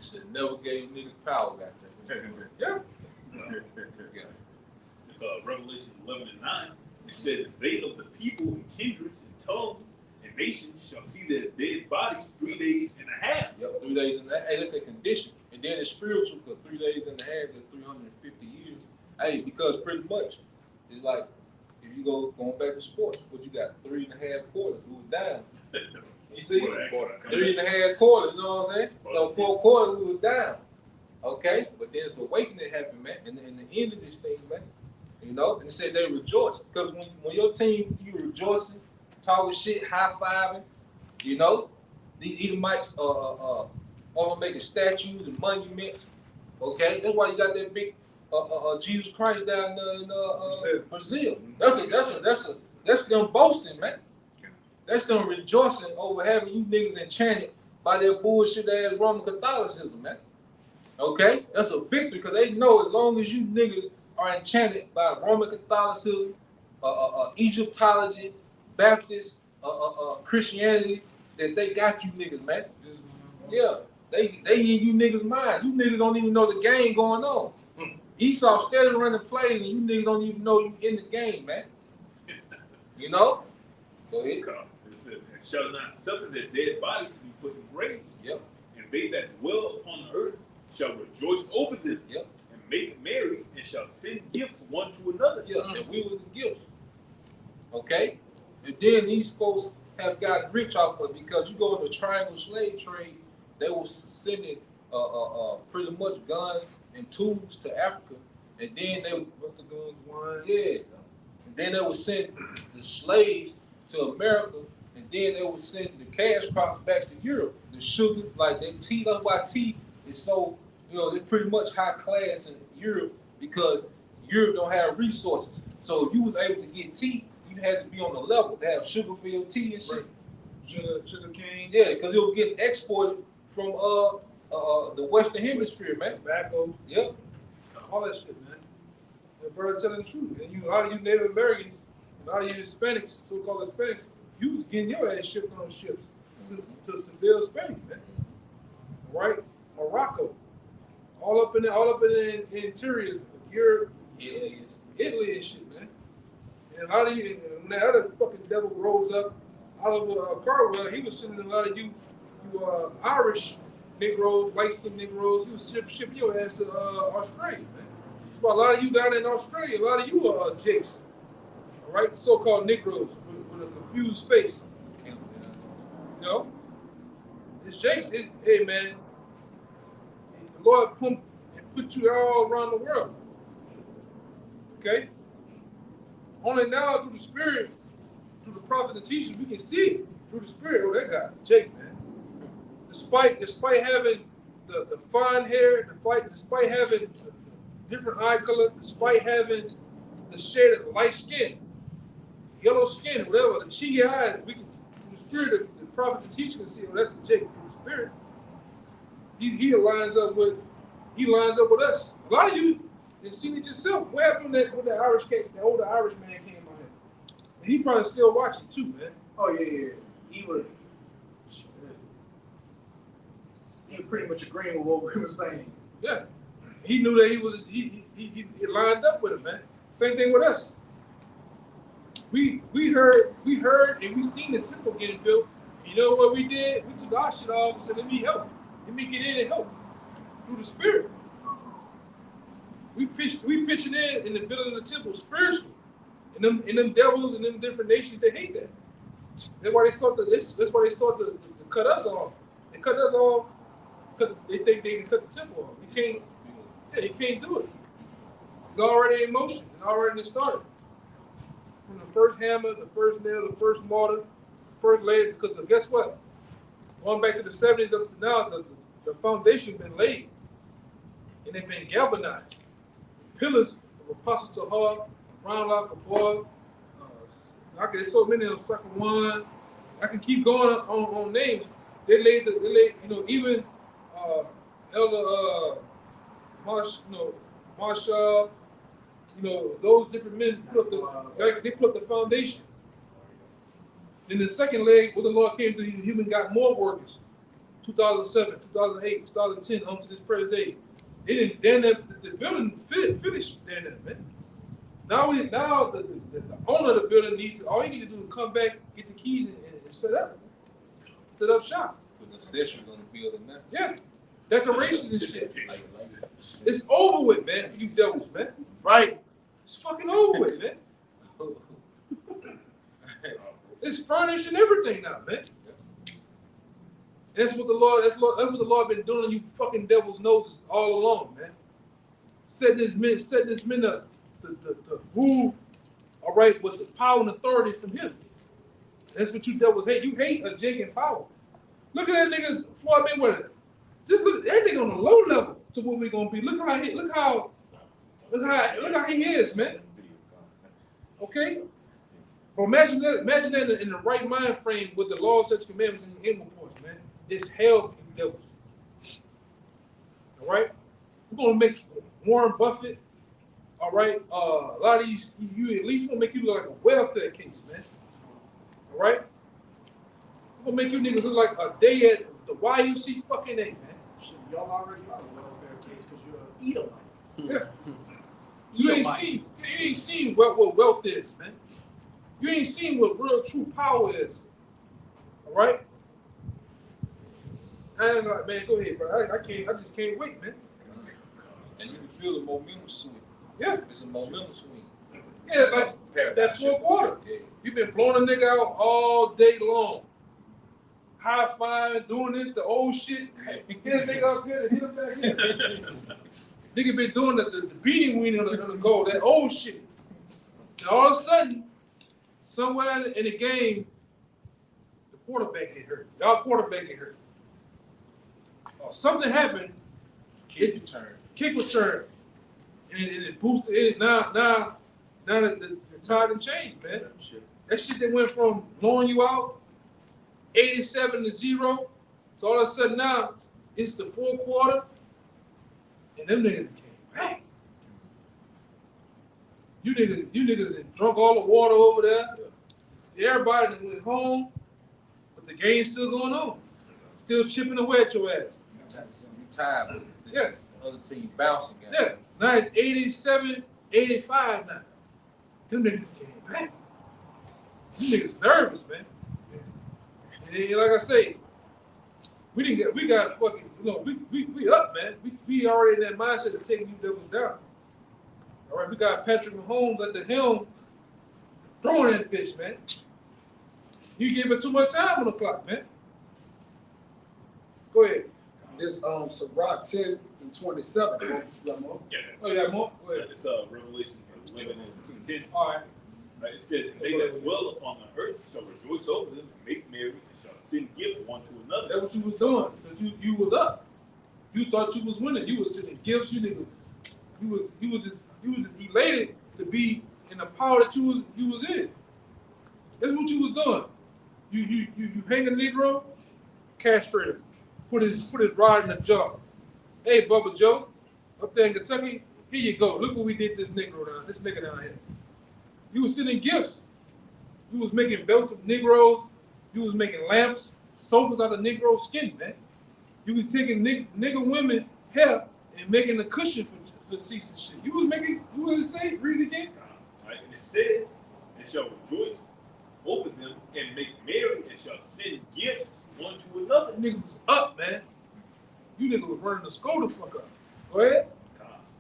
Shit never gave niggas power back then. Yeah. Yeah. It's Revelation 11 and 9. It says, they of the people and kindreds and tongues and nations shall see their dead bodies 3 days and a half. Yep, 3 days and that. Hey, that's the condition. And then it's spiritual for 3 days and a half to 350 years. Hey, because pretty much it's like if you going back to sports, what you got 3.5 quarters, we was down. You see? 3.5 quarters, you know what I'm saying? So 4 quarters we was down. Okay? But then it's awakening happened, man, and the end of this thing, man. You know, and it said they rejoice. Because when your team, you rejoicing, talking shit, high-fiving, you know, these Edomites are making statues and monuments. Okay? That's why you got that big Jesus Christ down there in Brazil. That's them boasting, man. That's them rejoicing over having you niggas enchanted by their bullshit ass Roman Catholicism, man. Okay? That's a victory because they know as long as you niggas are enchanted by Roman Catholicism, Egyptology, Baptist, Christianity, that they got you niggas, man. Yeah. They in you niggas' mind. You niggas don't even know the game going on. Esau steady running plays and you niggas don't even know you in the game, man. You know? So it shall not suffer their dead bodies to be put in graves. Yep. And they that dwell upon the earth shall rejoice over them. Yep. And make merry and shall send gifts one to another. Yeah, and we was the gift. Okay? And then these folks have gotten rich off of it because you go in the triangle slave trade, they were sending pretty much guns and tools to Africa. And then they What's the guns, wine? yeah. And then they would send the slaves to America, and then they would send the cash crops back to Europe. The sugar, like that tea, that's why tea is so, you know, it's pretty much high class in Europe because Europe don't have resources. So if you was able to get tea, you had to be on the level to have sugar-filled tea and shit. Sugar cane, Yeah, because it was getting exported from the Western Hemisphere, man. tobacco, Yeah. all that shit, man. brother telling the truth. And you, a lot of you Native Americans, a lot of you Hispanics, so-called Hispanics, you was getting your ass shipped on ships to Seville, Spain, man. Right? Morocco. All up in the interiors of Europe, Italy and shit, man. And a lot of you, when that other fucking devil rose up, Oliver Carwell, he was sending a lot of you Irish Negroes, light-skinned Negroes, he was shipping your ass to Australia, man. That's why a lot of you down in Australia, a lot of you are Jakes, all right? So-called Negroes with a confused face. You know? It's Jakes. Hey, man, the Lord put you all around the world, okay? Only now through the Spirit, through the prophet and teachers, we can see it through the Spirit. Oh, that guy, Jake, man. Despite having the fine hair, despite having different eye color, despite having the shade of light skin, yellow skin, whatever, the cheeky eyes, we can, through the Spirit, the prophet and teacher can see, oh, that's the Jake through the Spirit. He lines up with us. A lot of you have seen it yourself. What happened when that Irish came, the older Irish man came out here? And he probably still watching too, man. Oh yeah. He was pretty much agreeing with what we were saying. Yeah. He knew that he lined up with him, man. Same thing with us. We heard and we seen the temple getting built. And you know what we did? We took our shit off and said, let me help. Let me get in and help. Through the Spirit. We pitching in the building of the temple spiritually. And them devils and them different nations, they hate that. That's why they sought to cut us off. They cut us off because they think they can cut the temple off. You can't do it. It's already in motion. It's already started. From the first hammer, the first nail, the first mortar, the first layer, because guess what? Going back to the 70s up to now, the foundation been laid. And they've been galvanized. The pillars of Apostle Tahar, Brown Lock, Boy, there's so many of them, Sucker One. I can keep going on names. They laid, even Elder Marshall, those different men they put the foundation. Then the second leg, when the Lord came to the human, got more workers. 2007, 2008, 2010, on to this present day. They didn't. Then the building finished. Then, man. Now the owner of the building needs. All you need to do is come back, get the keys, and set up shop. With the session on the building now. Yeah, decorations and shit. It's over with, man. For you devils, man. Right. It's fucking over with, man. It's furnished and everything now, man. That's what the Lord been doing on you fucking devil's noses all along, man. Setting his men up to rule, all right, with the power and authority from him. That's what you devils hate. You hate a Jake and power. Look at that nigga Floyd Mayweather. Just look at that nigga on a low level to what we gonna be. Look how he is, man. Okay? But imagine that in the right mind frame with the laws, such commandments, and animal points, man. It's hell for you devils. All right? We're gonna make Warren Buffett, all right? A lot of these, you at least gonna make you look like a welfare case, man. All right? We're gonna make you niggas look like a day at the YMC fucking A, man. Shit, y'all already are a welfare case because you're an Edomite. Yeah. You ain't seen what wealth is, man. You ain't seen what real true power is. All right? Man, go ahead, bro. I just can't wait, man. And you can feel the momentum swing. Yeah. It's a momentum swing. Yeah, like that fourth quarter. Yeah. You've been blowing a nigga out all day long. High five, doing this, the old shit. Hit a nigga up here, hit him back here. Nigga been doing the beating wing on the goal, that old shit. And all of a sudden, somewhere in the game, the quarterback get hurt. Y'all quarterback get hurt. Something happened. Kick return. And it boosted it. Now the tide and changed, man. That shit that went from blowing you out 87-0. So all of a sudden now it's the fourth quarter, and them niggas came back. You niggas done drunk all the water over there. Everybody done went home, but the game's still going on. Still chipping away at your ass. You tired, but Yeah. the other team bouncing. Yeah. Now it's 87, 85 now. Them niggas came back. Them niggas nervous, man. And then, like I say, we got fucking, we up, man. We already in that mindset of taking you devils down. All right, we got Patrick Mahomes at the helm throwing that bitch, man. You give it too much time on the clock, man. Go ahead. This Sirach 10 and 27. Yeah. Oh, yeah, more? Go ahead. It's Revelation 11 and 2:10. All right. Right? It says, they that dwell upon the earth shall rejoice over them, and make merry, and shall send gifts one to another. That's what you was doing, because you was up. You thought you was winning. You was sending gifts. You was just elated to be in the power that you was in. That's what you was doing. You hang a Negro, castrate him, put his rod in the jaw. Hey, Bubba Joe, up there in Kentucky, here you go. Look what we did this nigga down here. You was sending gifts. You was making belts of Negroes. You was making lamps, sofas out of Negro skin, man. You was taking nigger women hair and making a cushion for seats and shit. You was say, read it again. Right? And it says, and shall rejoice over them, and make merry, and shall send gifts one to another. Niggas was up, man. You niggas was running the skull the fuck up. Go ahead.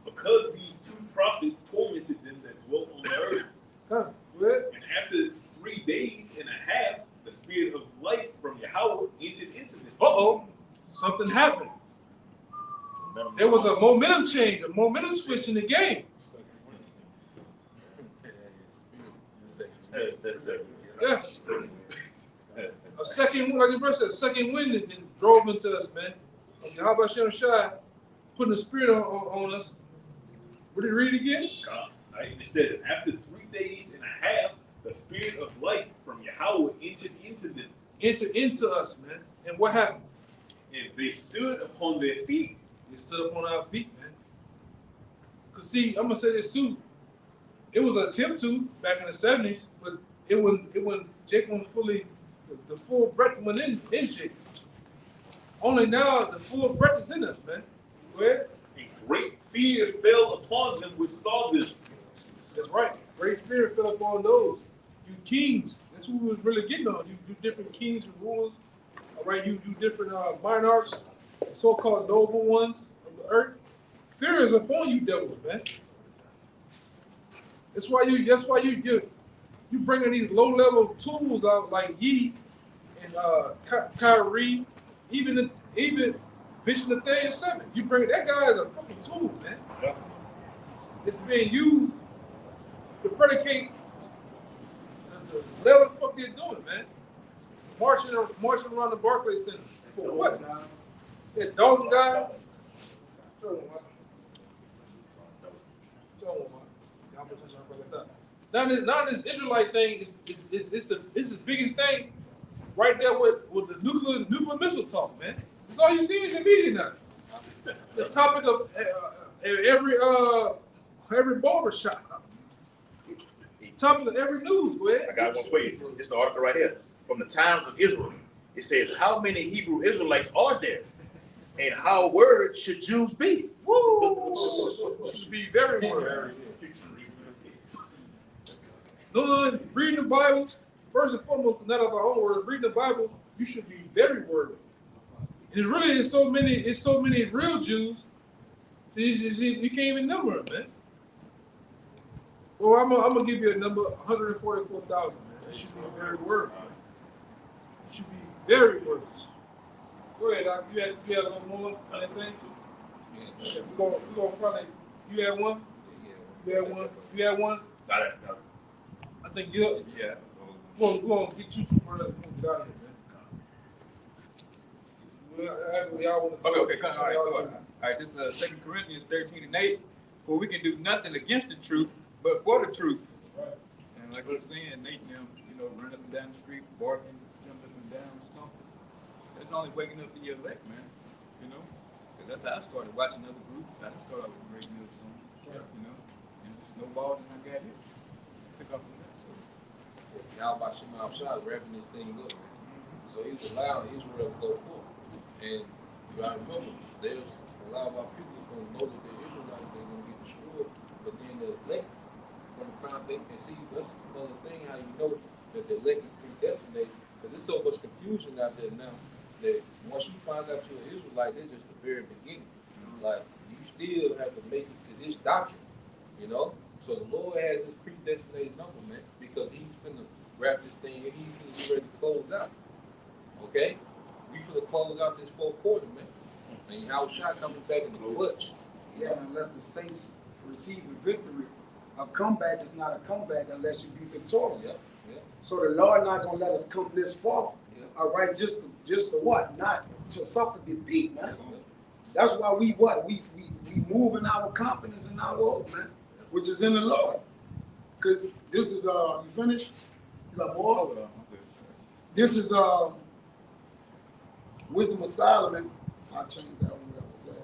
Because these two prophets tormented them that dwelt on the earth. Go ahead. And after 3 days and a half, the spirit of life from Yahweh entered into them. Uh-oh. Something happened. There was a momentum change, a momentum switch in the game. Yeah. A second, like your brother said, a second wind that drove into us, man. How about Shem Shai putting the spirit on us? Would you read it again? Right? It says, after 3 days and a half, the spirit of life from Yahweh entered into them. Enter into us, man. And what happened? And they stood upon their feet. They stood up on our feet, man. Cause see, I'm gonna say this too. It was an attempt to back in the 70s, but it wasn't Jake wasn't fully the full breath went in Jake. Only now the full breath is in us, man. Go ahead. And great fear fell upon them which saw them. That's right. Great fear fell upon those. You kings. That's who we was really getting on. You different kings and rulers. All right, you different monarchs, so-called noble ones of the earth. Fear is upon you, devils, man. That's why you bringing these low-level tools out like Ye and Kyrie, even Bishop Nathaniel 7. You bring that guy as a fucking tool, man. Yeah. It's being used to predicate the level of fuck they're doing, man. Marching around the Barclays Center for what? That Dalton guy. Now this Israelite thing is the biggest thing right there with the nuclear missile talk, man. That's all you see in the media now. The topic of every barber shop. Topic of every news, go ahead. I got one for you. This is the article right here from the Times of Israel. It says, how many Hebrew Israelites are there? And how words should Jews be? Woo! Should be very worried. No, reading the Bible, first and foremost, not of our own words, reading the Bible, you should be very worried. And it really is so many real Jews, you can't even number them, man. Well, I'm gonna give you a number, 144,000, man. That should be very worried. You should be very worried. Go ahead, Doc. You had a little more on that thing? Yeah. We're gonna probably, you had one? You had one? Got it. I think you. Yeah. We're gonna get you for the get out of here, man. Okay, come on. All right, this is 2 Corinthians 13:8. For we can do nothing against the truth, but for the truth. Right. And like I was saying, Nate, running up and down the street, barking, jumping up and down, stomping. That's only waking up the elect, man. Because that's how I started watching other groups. I started with radio song, and snowballed and I got hit. Took off from that. So Y'all about Shema Shah wrapping this thing up. So he's allowing Israel to go forth. And you gotta remember, there's a lot of our people who know that they're Israelites, they're gonna get destroyed, but then the elect from the foundation. And see, that's another thing, how you know that the elect is predestinated. Because there's so much confusion out there now that once you find out you're an Israelite, this is just the very beginning. Like, you still have to make it to this doctrine, you know? So the Lord has this predestinated number, man, because he's finna wrap this thing and he's finna be ready to close out. Okay? We finna close out this fourth quarter, man. And how shot coming back in the clutch. Yeah, unless the Saints receive the victory, a comeback is not a comeback unless you be victorious. Yeah, yeah. So the Lord not gonna let us come this far. Yeah. All right, just to what? Not to suffer defeat, man. Yeah. That's why we what? We move in our confidence in our hope, man, which is in the Lord. Cause this is you finished? You got more? This is Wisdom of Solomon. I'll change that one where that was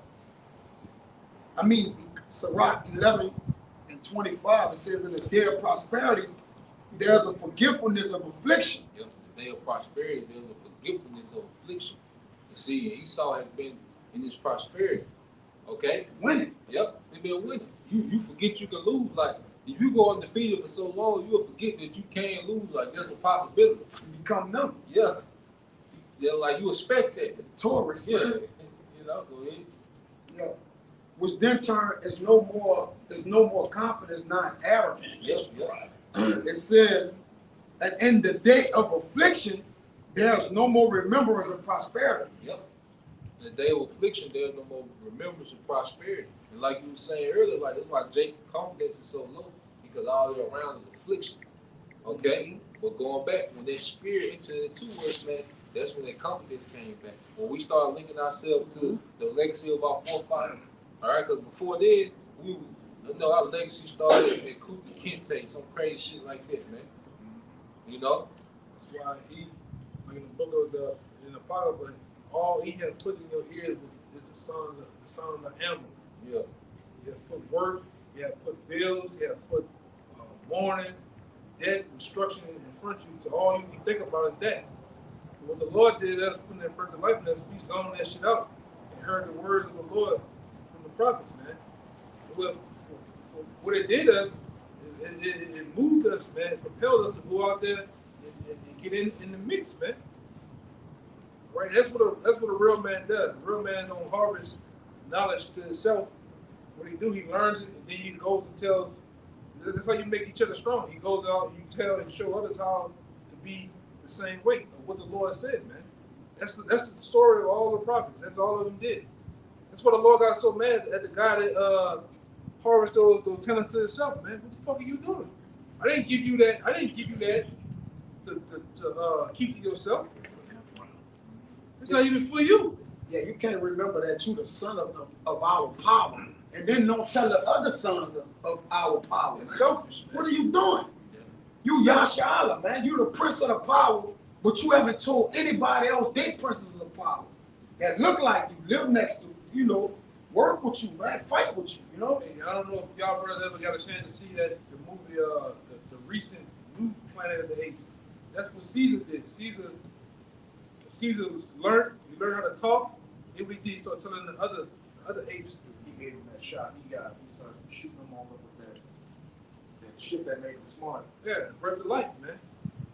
at. I mean, Sirach 11:25, it says in the day of prosperity, there's a forgetfulness of affliction. Yep, the day of prosperity, there's a forgetfulness of affliction. You see, Esau has been in this prosperity. Okay? Winning. Yep, they've been winning. You forget you can lose. Like, if you go undefeated for so long, you'll forget that you can lose. Like, there's a possibility. You become numb. Yeah. Yeah, like you expect that. Taurus, Yeah. man. You know, go ahead. Yeah. Which then turn is no more confidence, now it's arrogance. Yep, yep. It says that in the day of affliction, there's no more remembrance of prosperity. Yep. In the day of affliction, there's no more remembrance of prosperity. And like you were saying earlier, like that's why Jacob's confidence is so low, because all they're around is affliction. Okay? But going back, when that spirit entered into us, man, that's when that confidence came back. When we started linking ourselves to the legacy of our forefathers. All right? Because before then, our legacy started at Kuta Kinte, some crazy shit like that, man. You know? That's why he, like in the book of in the Bible, all he had put in your ears is the son of the animal. Yeah. He had put work, he had put bills, he had put mourning, debt, destruction in front of you. So all you can think about is that. What the Lord did, us putting that birth of life in us, we zoned that shit out and heard the words of the Lord from the prophets, man. What it did us, it moved us, man. It propelled us to go out there and get in the mix, man. Right? That's what a real man does. A real man don't harvest knowledge to himself. What he do, he learns it, and then he goes and tells. That's how you make each other strong. He goes out, you tell and show others how to be the same way of what the Lord said, man. That's the story of all the prophets. That's all of them did. That's why the Lord got so mad at the guy that harvested those talents to himself, man. What the fuck are you doing? I didn't give you that. I didn't give you that to keep to yourself. It's not even for you. Yeah, you can't remember that you the son of our power, and then don't tell the other sons of our power. It's selfish, man. What are you doing? You Yashala, man. You the prince of the power, but you haven't told anybody else they princes of the power that look like you, live next to you, work with you, man, fight with you, Hey, I don't know if y'all brothers ever got a chance to see that the movie, the recent new Planet of the Apes. That's what Caesar did. Caesar learned how to talk. Every day he started telling the other apes. He gave him that shot. He started shooting them all up with that shit that made him smart. Yeah, breath of life, man.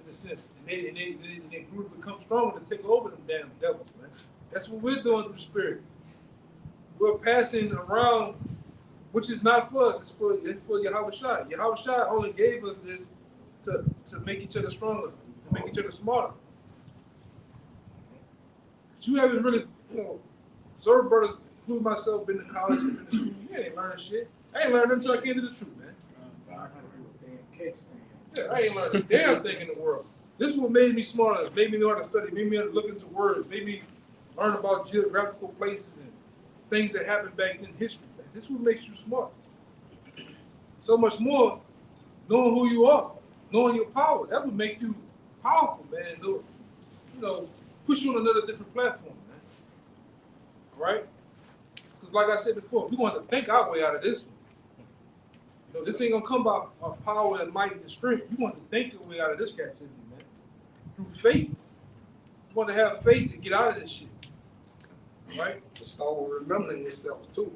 In a sense, and they grew to become stronger to take over them damn devils, man. That's what we're doing through the spirit. We're passing around, which is not for us. It's for Yahweh Shai. Yahweh Shai only gave us this to make each other stronger, to make each other smarter. But you haven't really, observed brothers, including myself, been to college, been to school. You ain't learning shit. I ain't learned until I came to the truth, man. Yeah, I ain't learned a damn thing in the world. This is what made me smarter, made me know how to study, made me look into words, made me learn about geographical places and things that happened back in history. Man. This is what makes you smart. So much more, knowing who you are, knowing your power. That would make you powerful, man. Push you on another different platform, man. All right? Because like I said before, we're going to think our way out of this one. No, this ain't gonna come by power and might and strength. You want to think your way out of this captivity, man. Through faith. You want to have faith to get out of this shit. Right? To start remembering yourselves too.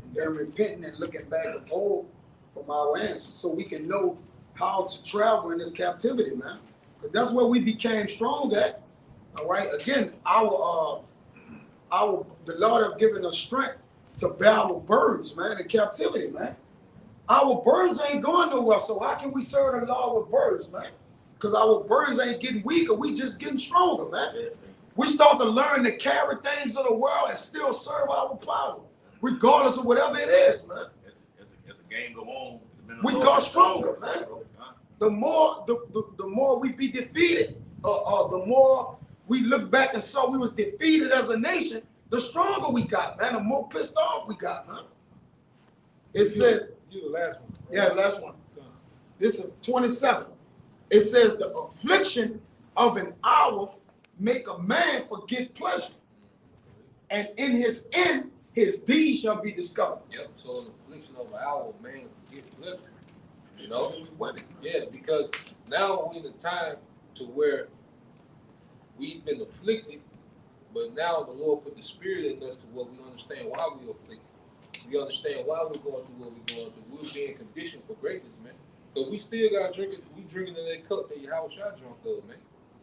And then repenting and looking back and forward from our answers so we can know how to travel in this captivity, man. Because that's where we became strong at. All right. Again, the Lord have given us strength to bear our burdens, man, in captivity, man. Our burdens ain't going nowhere, so how can we serve the Lord with burdens, man? Because our burdens ain't getting weaker, we just getting stronger, man. We start to learn to carry things of the world and still serve our power, regardless of whatever it is, man. As the game go on, We got stronger, man. The more we be defeated, the more we look back and saw we was defeated as a nation, the stronger we got, man. The more pissed off we got, man. It said, You the last one. Right? yeah, last one. This is 27. It says the affliction of an hour make a man forget pleasure, and in his end, his deed shall be discovered. Yep. So the affliction of an hour, man, forget pleasure. You know? Yeah, because now we're in a time to where we've been afflicted, but now the Lord put the Spirit in us to where we understand why we're afflicted. We understand why we're going through what we're going through. We're being conditioned for greatness, man. Because we still got to drink it. We drinking in that cup that Yahweh Shai drunk of, man.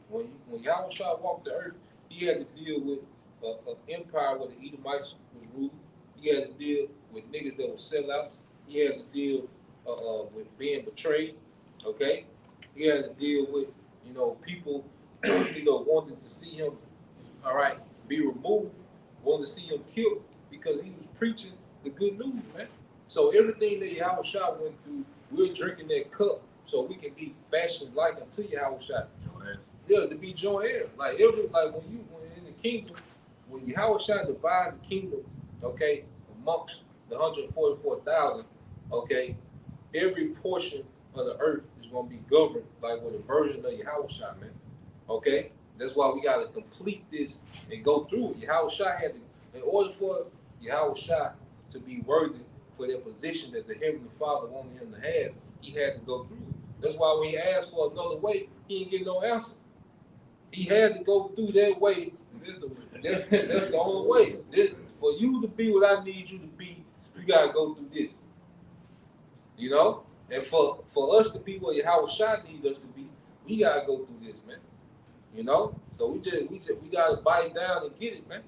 When Yahweh Shai walked the earth, he had to deal with an empire where the Edomites was ruled. He had to deal with niggas that were sellouts. He had to deal with being betrayed. Okay, he had to deal with people wanting to see him, all right, be removed, wanting to see him killed because he was preaching the good news, man. So everything that Yahweh Shai went through, we're drinking that cup so we can be fashioned like unto Yahweh Shai. Yeah, to be joint heir. Like when in the kingdom, when Yahweh Shai divide the kingdom, okay, amongst the 144,000, okay, every portion of the earth is gonna be governed like with a version of Yahweh Shai, man. Okay? That's why we gotta complete this and go through it. Yahweh Shai had to, in order for Yahweh Shai to be worthy for that position that the Heavenly Father wanted him to have, he had to go through it. That's why when he asked for another way, he didn't get no answer. He had to go through that way. That's the only way. For you to be what I need you to be, you gotta go through this. You know? And for us to be what Yahweh Shai needs us to be, we gotta go through this, man. You know? So we gotta bite down and get it, man.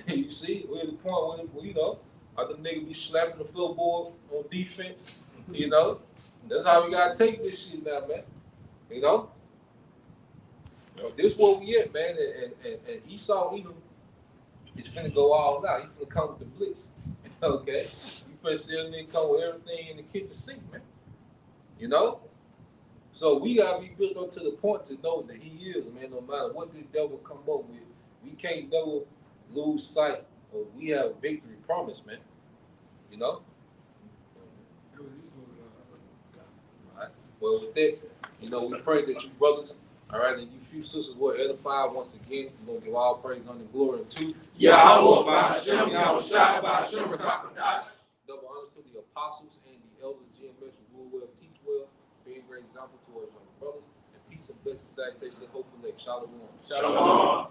You see, we're at the point where other niggas be slapping the floorboard on defense. You know? That's how we gotta take this shit now, man. You know? This is where we at, man, and Esau Edom is finna go all out. He finna come with the blitz, okay? You finna see him come with everything in the kitchen sink, man. You know? So we gotta be built up to the point to know that he is, man, no matter what this devil come up with. We can't never lose sight of we have a victory promise, man. You know? All right. Well, with that, we pray that you brothers, all right, and you few sisters were edified once again. We're going to give all praise, honor, and glory to Yahweh B'Hashem, Yahweh Shai B'Hashem, Rakakadash. double honors to the apostles and the elders, GMS, who rule well, teach well, being a great example to our young brothers, and peace and blessings, salutations, and hope for next. Shalom. Shalom.